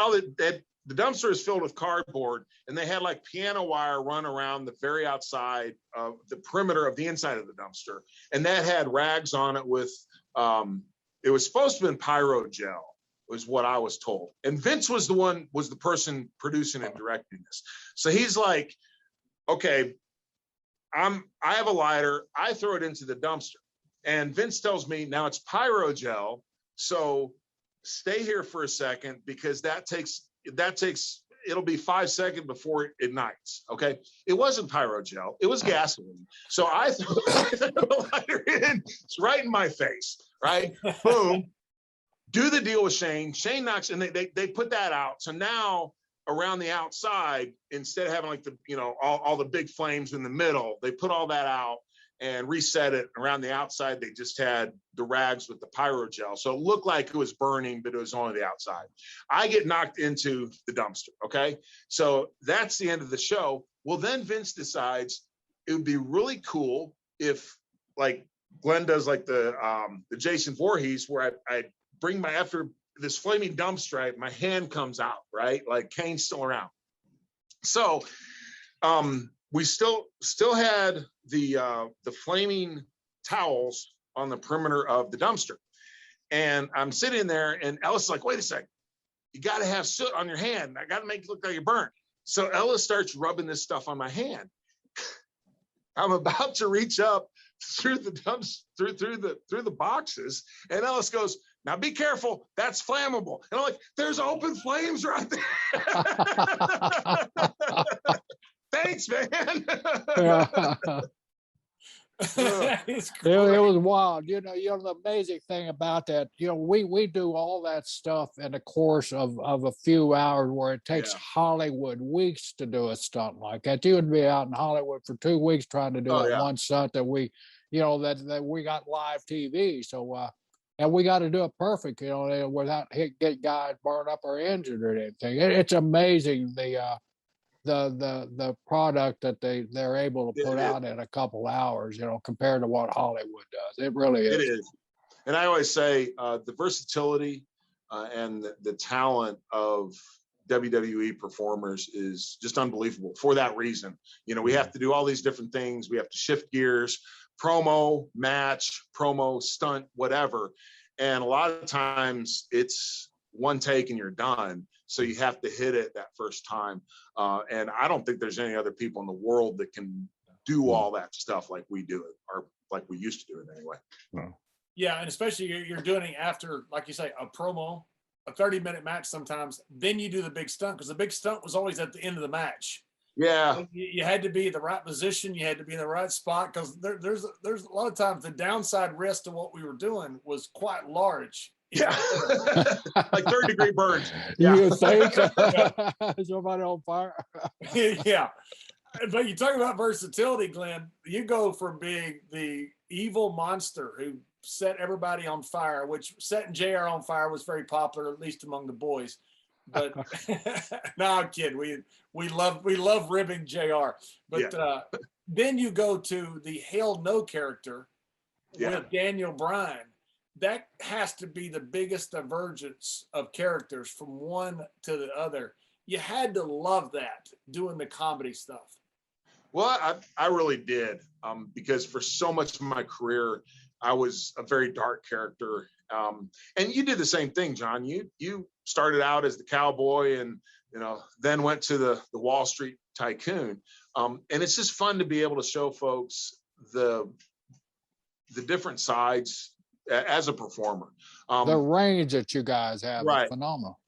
the dumpster is filled with cardboard, and they had like piano wire run around the very outside of the perimeter of the inside of the dumpster. And that had rags on it with, it was supposed to have been pyro gel, was what I was told. And Vince was the person producing and directing this. So he's like, okay, I have a lighter, I throw it into the dumpster. And Vince tells me, now it's pyro gel, so stay here for a second, because it'll be 5 seconds before it ignites. Okay. It wasn't pyro gel. It was gasoline. So I threw the lighter in. It's right in my face. Right. Boom. Do the deal with Shane. Shane knocks, and they put that out. So now around the outside, instead of having like all the big flames in the middle, they put all that out and reset it. Around the outside, they just had the rags with the pyro gel. So it looked like it was burning, but it was only the outside. I get knocked into the dumpster, okay? So that's the end of the show. Well, then Vince decides it would be really cool if, like, Glenn does like the Jason Voorhees, where I bring after this flaming dumpster, my hand comes out, right? Like Kane's still around. So we still had the flaming towels on the perimeter of the dumpster. And I'm sitting there, and Ellis is like, wait a second, you got to have soot on your hand. I got to make it look like you're burnt. So Ellis starts rubbing this stuff on my hand. I'm about to reach up through the dumps, through the boxes, and Ellis goes, now be careful, that's flammable. And I'm like, there's open flames right there. Thanks, man. It's It was wild. The amazing thing about that, we do all that stuff in the course of a few hours, where it takes Hollywood weeks to do a stunt like that. You would be out in Hollywood for 2 weeks trying to do one stunt that we, that we got live TV. So, and we got to do it perfect, without getting guys burned up or injured or anything. It's amazing the product that they're able to put out in a couple hours, compared to what Hollywood does. It really is. It is. And I always say the versatility and the talent of WWE performers is just unbelievable for that reason. We have to do all these different things. We have to shift gears, promo, match, promo, stunt, whatever. And a lot of times it's one take and you're done. So you have to hit it that first time. And I don't think there's any other people in the world that can do all that stuff like we do it, or like we used to do it anyway. Yeah, and especially you're doing it after, like you say, a promo, a 30-minute match sometimes. Then you do the big stunt, because the big stunt was always at the end of the match. Yeah. You had to be in the right position. You had to be in the right spot, because there's a lot of times the downside risk to what we were doing was quite large. Yeah. Like 3rd-degree burns. Yeah. You think somebody on fire? Yeah. But you talk about versatility, Glenn. You go from being the evil monster who set everybody on fire, which setting JR on fire was very popular, at least among the boys. But no, I'm kidding. We love ribbing JR. But then you go to the Hell No character with Daniel Bryan. That has to be the biggest divergence of characters from one to the other. You had to love that, doing the comedy stuff. Well, I really did, because for so much of my career, I was a very dark character. And you did the same thing, John. You started out as the cowboy, and then went to the Wall Street tycoon. And it's just fun to be able to show folks the different sides as a performer. The range that you guys have is phenomenal.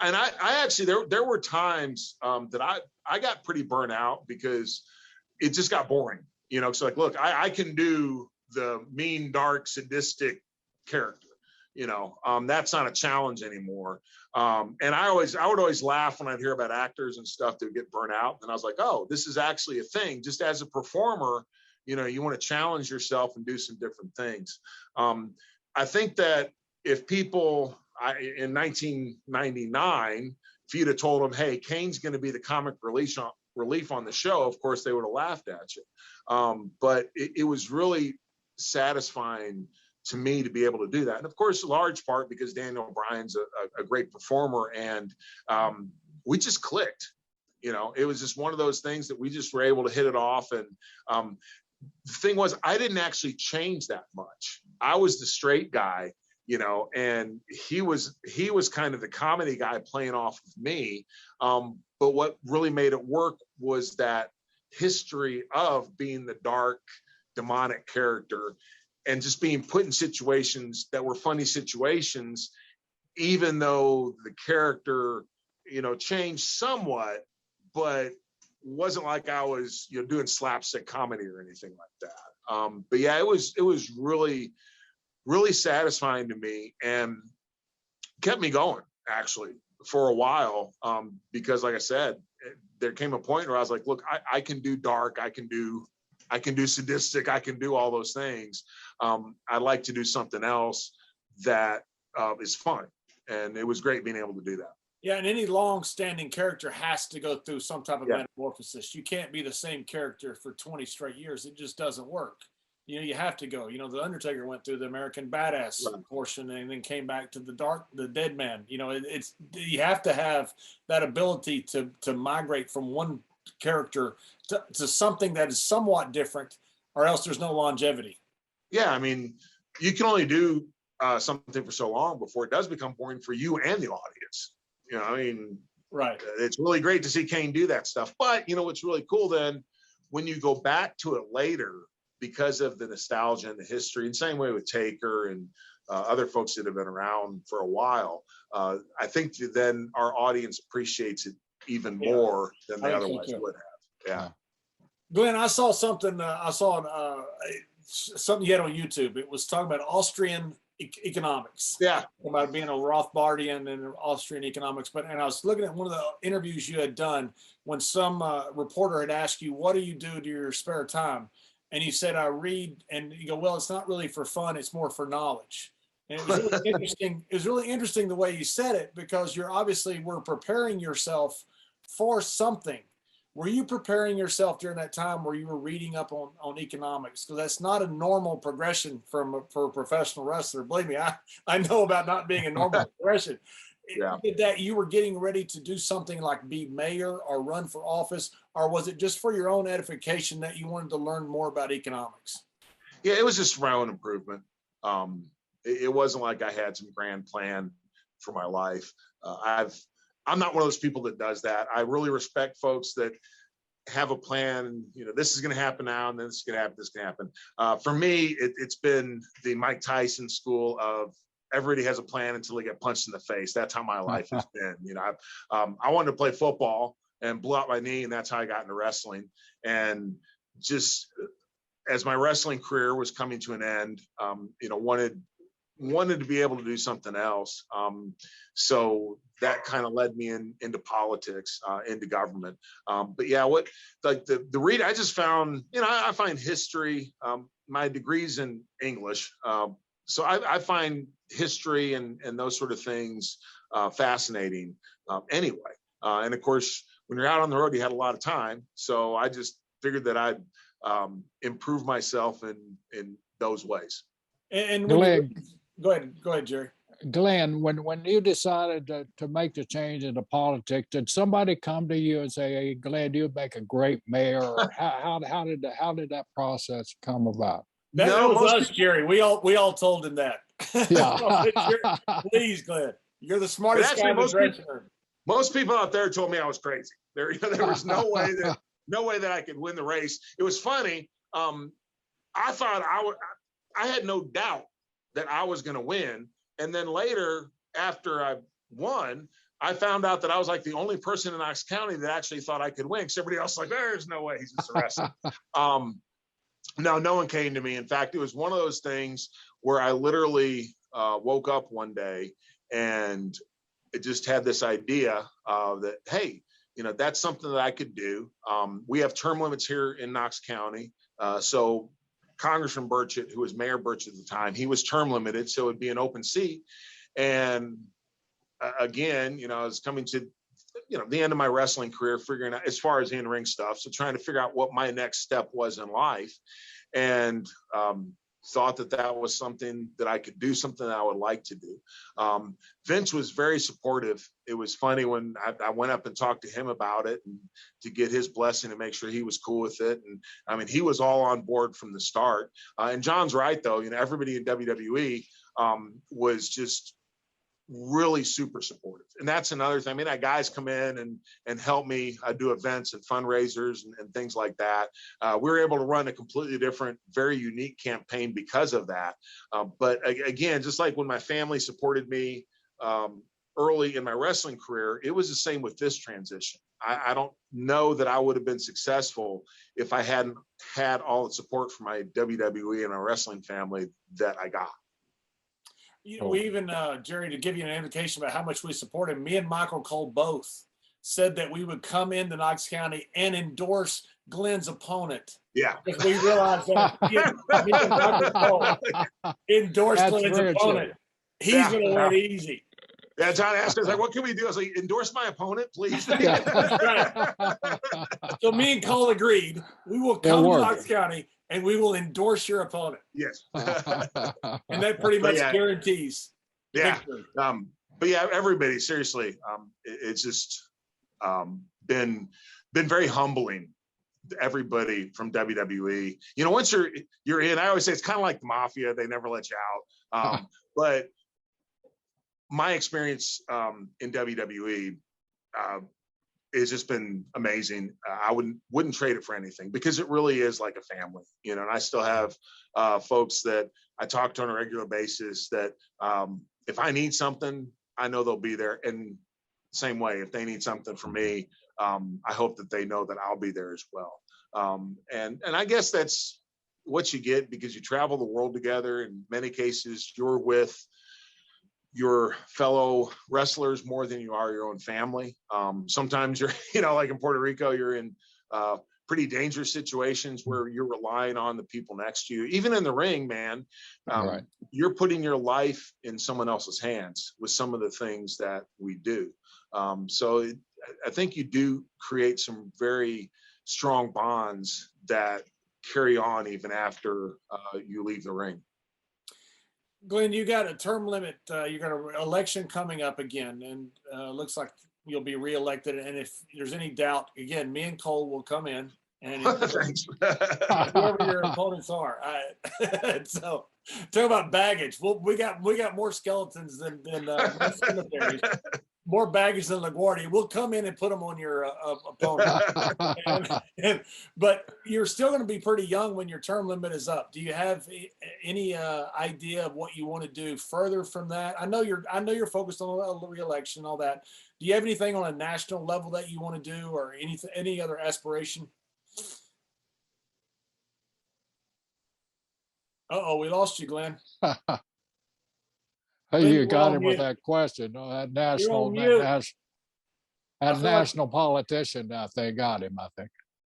And I actually, there were times that I got pretty burnt out, because it just got boring. So like, look, I can do the mean, dark, sadistic character. That's not a challenge anymore. And I would always laugh when I'd hear about actors and stuff that would get burnt out. And I was like, oh, this is actually a thing. Just as a performer, you want to challenge yourself and do some different things. I think that if people in 1999, if you'd have told them, hey, Kane's going to be the comic relief on the show, of course they would have laughed at you. But it was really satisfying to me to be able to do that. And of course, large part because Daniel Bryan's a great performer, and we just clicked. It was just one of those things that we just were able to hit it off. And the thing was, I didn't actually change that much. I was the straight guy, and he was kind of the comedy guy playing off of me. But what really made it work was that history of being the dark, demonic character, and just being put in situations that were funny situations, even though the character, changed somewhat, but wasn't like I was, doing slapstick comedy or anything like that. But yeah, it was really, really satisfying to me, and kept me going actually for a while. Because like I said, there came a point where I was like, look, I can do dark, I can do sadistic, I can do all those things. I'd like to do something else that is fun. And it was great being able to do that. Yeah, and any long-standing character has to go through some type of metamorphosis. You can't be the same character for 20 straight years. It just doesn't work. You have to go. The Undertaker went through the American Badass portion and then came back to the dead man. It's you have to have that ability to migrate from one character to something that is somewhat different, or else there's no longevity. Yeah, I mean, you can only do something for so long before it does become boring for you and the audience. You know, I mean, Right. it's really great to see Kane do that stuff. But, you know, what's really cool then, when you go back to it later, because of the nostalgia and the history, and same way with Taker and other folks that have been around for a while, I think then our audience appreciates it even more than they otherwise would have. Yeah. Glenn, I saw something. Something you had on YouTube. It was talking about Austrian economics. Yeah. About being a Rothbardian and Austrian economics. And I was looking at one of the interviews you had done when some reporter had asked you, "What do you do to your spare time?" And you said, "I read." And you go, "Well, it's not really for fun. It's more for knowledge." And it was really interesting. It was really interesting the way you said it, because you're obviously were preparing yourself for something. Were you preparing yourself during that time where you were reading up on economics? Because that's not a normal progression for a professional wrestler. Believe me, I know about not being a normal progression. Yeah. That you were getting ready to do something like be mayor or run for office, or was it just for your own edification that you wanted to learn more about economics? Yeah, it was just for my own improvement. It wasn't like I had some grand plan for my life. I'm not one of those people that does that. I really respect folks that have a plan. You know, this is going to happen now, and then this is going to happen. This can happen. For me, it's been the Mike Tyson school of everybody has a plan until they get punched in the face. That's how my life has been. You know, I wanted to play football and blew out my knee, and that's how I got into wrestling. And just as my wrestling career was coming to an end, you know, wanted to be able to do something else. So that kind of led me into politics, into government. But yeah, the read, I just found, you know, I find history, my degree's in English. So I find history and those sort of things fascinating anyway. And of course, when you're out on the road, you had a lot of time. So I just figured that I'd improve myself in those ways. And Glenn, go ahead, Jerry. Glenn, when you decided to make the change into politics, did somebody come to you and say, "Hey, Glenn, you'd make a great mayor"? Or how did that process come about? That was us, Jerry. We all told him that. Yeah. Please, Glenn, you're the smartest guy in the dressing room. Most people out there told me I was crazy. There was no way that I could win the race. It was funny. I thought I had no doubt that I was going to win. And then later, after I won, I found out that I was like the only person in Knox County that actually thought I could win. Because everybody else was like, there's no way, he's just arrested. No one came to me. In fact, it was one of those things where I literally woke up one day and it just had this idea that, hey, you know, that's something that I could do. We have term limits here in Knox County. So Congressman Burchett, who was Mayor Burchett at the time, he was term limited, so it'd be an open seat. And again, you know, I was coming to, you know, the end of my wrestling career, figuring out as far as in-ring stuff. So trying to figure out what my next step was in life, and thought that was something that I could do, something that I would like to do. Vince was very supportive. It was funny when I went up and talked to him about it, and to get his blessing and make sure he was cool with it. And I mean, he was all on board from the start. And John's right, though. You know, everybody in WWE was just really super supportive. And that's another thing. I mean, I guys come in and help me do events and fundraisers and things like that. We were able to run a completely different, very unique campaign because of that. But again, just like when my family supported me early in my wrestling career, it was the same with this transition. I don't know that I would have been successful if I hadn't had all the support from my WWE and my wrestling family that I got. You know, we even, Jerry, to give you an indication about how much we support him, me and Michael Cole both said that we would come into Knox County and endorse Glenn's opponent. Yeah. Because we realized that me and Michael Cole endorsed Glenn's opponent. He's going to win easy. Yeah, John asked us, like, what can we do? I was like, endorse my opponent, please. Right. So me and Cole agreed, we will come to Knox County and we will endorse your opponent. Yes. And that pretty much guarantees victory. But yeah, everybody, seriously, it's just been very humbling. Everybody from WWE, you know, once you're in, I always say it's kind of like the mafia. They never let you out. But my experience in WWE it's just been amazing. I wouldn't trade it for anything because it really is like a family, you know. And I still have folks that I talk to on a regular basis that if I need something, I know they'll be there. And same way, if they need something from me, I hope that they know that I'll be there as well. And I guess that's what you get because you travel the world together. In many cases, you're with your fellow wrestlers more than you are your own family. Sometimes you're, you know, like in Puerto Rico, you're in pretty dangerous situations where you're relying on the people next to you. Even in the ring, man, Right. you're putting your life in someone else's hands with some of the things that we do. I think you do create some very strong bonds that carry on even after you leave the ring. Glenn, you got a term limit. You got an election coming up again, and looks like you'll be reelected. And if there's any doubt, again, me and Cole will come in and whoever your opponents are. So talk about baggage. Well, we got more skeletons than cemeteries. More baggage than LaGuardia. We'll come in and put them on your opponent. But you're still going to be pretty young when your term limit is up. Do you have any idea of what you want to do further from that? I know you're focused on re-election and all that. Do you have anything on a national level that you want to do, or any other aspiration? We lost you, Glenn. Hey, you got him with that question. That national politician, they got him, I think.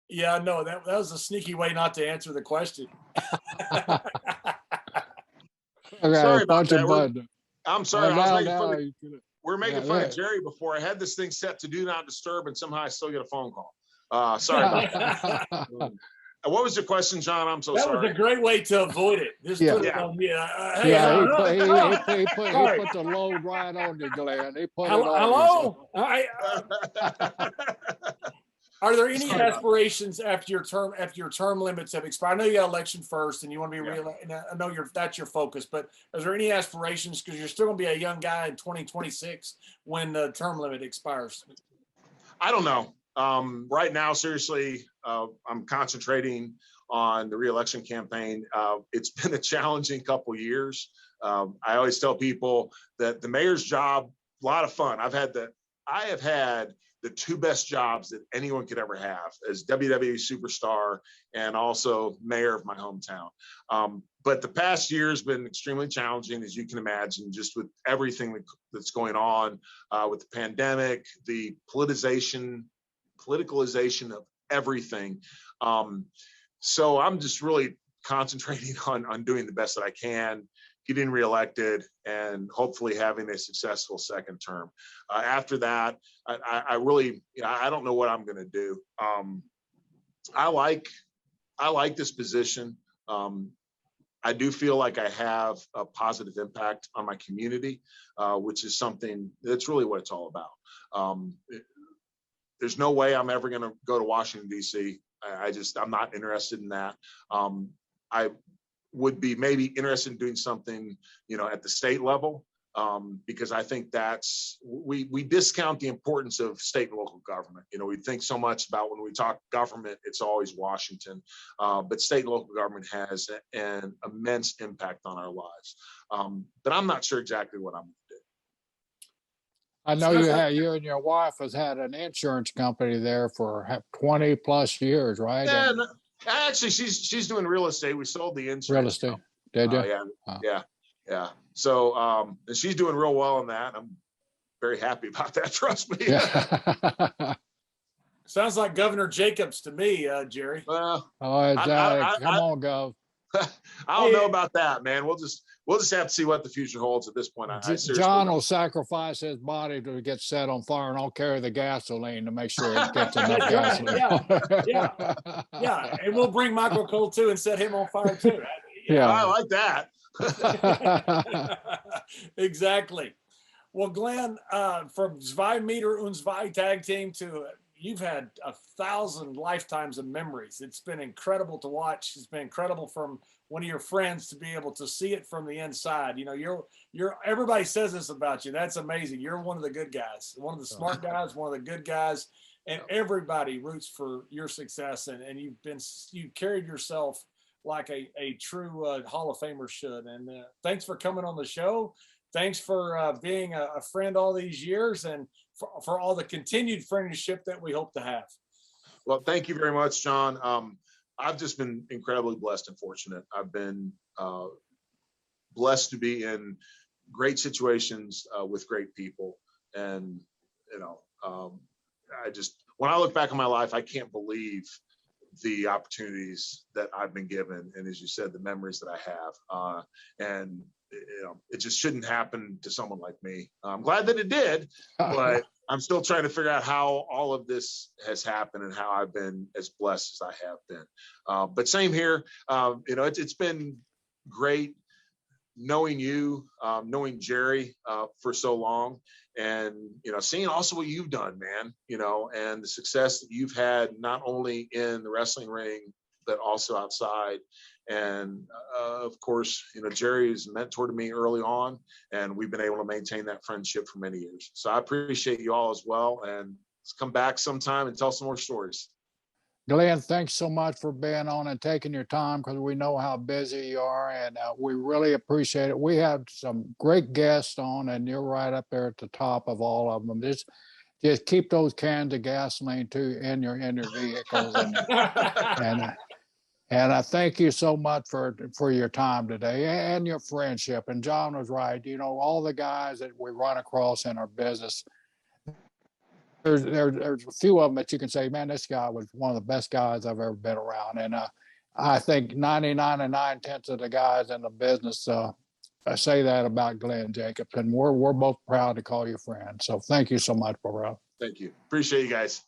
Yeah, no, that was a sneaky way not to answer the question. Sorry about that. I'm sorry. We're making fun of Jerry before. I had this thing set to do not disturb, and somehow I still get a phone call. Sorry about that. What was your question, John? I'm so sorry. That was a great way to avoid it. Just put it on me. He put the load right on you, Glenn. He put hello? Are there any aspirations after your term limits have expired? I know you got election first, and you want to be reelected. I know that's your focus, but is there any aspirations, because you're still going to be a young guy in 2026 when the term limit expires? I don't know. Right now, seriously, I'm concentrating on the re-election campaign. It's been a challenging couple years. I always tell people that the mayor's job, a lot of fun. I have had the two best jobs that anyone could ever have as WWE superstar and also mayor of my hometown. But the past year has been extremely challenging, as you can imagine, just with everything that's going on with the pandemic, the politicalization of everything. So I'm just really concentrating on doing the best that I can, getting reelected, and hopefully having a successful second term. After that, I really, I don't know what I'm going to do. I like this position. I do feel like I have a positive impact on my community, which is something that's really what it's all about. There's no way I'm ever going to go to Washington, D.C. I'm not interested in that. I would be maybe interested in doing something, at the state level, because I think we discount the importance of state and local government. We think so much about when we talk government, it's always Washington, but state and local government has an immense impact on our lives. But I'm not sure exactly what I'm going to do. I know you and your wife has had an insurance company there for 20 plus years, right? Yeah, actually, she's doing real estate. We sold the insurance. Real estate, did you? Yeah. So, and she's doing real well in that. I'm very happy about that. Trust me. Yeah. Sounds like Governor Jacobs to me, Jerry. Well, come on, Gov. I don't know about that, man. We'll just have to see what the future holds at this point. John will sacrifice his body to get set on fire, and I'll carry the gasoline to make sure it gets enough gasoline. Yeah. And we'll bring Michael Cole too and set him on fire too. Yeah, I like that. Exactly. Well, Glenn, from 2 Meter und 2 tag team to you've had 1,000 lifetimes of memories. It's been incredible to watch. It's been incredible from one of your friends to be able to see it from the inside. You know, you're everybody says this about you. That's amazing. You're one of the good guys, one of the smart guys, one of the good guys, and everybody roots for your success. And you've carried yourself like a true Hall of Famer should. And thanks for coming on the show. Thanks for being a friend all these years, and for all the continued friendship that we hope to have. Well, thank you very much, John. I've just been incredibly blessed and fortunate. I've been blessed to be in great situations with great people. And, you know, when I look back on my life, I can't believe the opportunities that I've been given. And as you said, the memories that I have. And you know, it just shouldn't happen to someone like me. I'm glad that it did, but I'm still trying to figure out how all of this has happened and how I've been as blessed as I have been. But same here. You know, it's been great knowing you, knowing Jerry for so long, and you know, seeing also what you've done, man. You know, and the success that you've had not only in the wrestling ring but also outside. And of course, you know, Jerry is a mentor to me early on, and we've been able to maintain that friendship for many years. So I appreciate you all as well. And let's come back sometime and tell some more stories. Glenn, thanks so much for being on and taking your time, because we know how busy you are, and we really appreciate it. We have some great guests on, and you're right up there at the top of all of them. Just keep those cans of gasoline too in your vehicles, and I thank you so much for your time today and your friendship. And John was right. You know, all the guys that we run across in our business, there's a few of them that you can say, man, this guy was one of the best guys I've ever been around. And I think 99 and 9/10 of the guys in the business say that about Glenn Jacobs. And we're both proud to call you friends. So thank you so much, bro. Thank you. Appreciate you guys.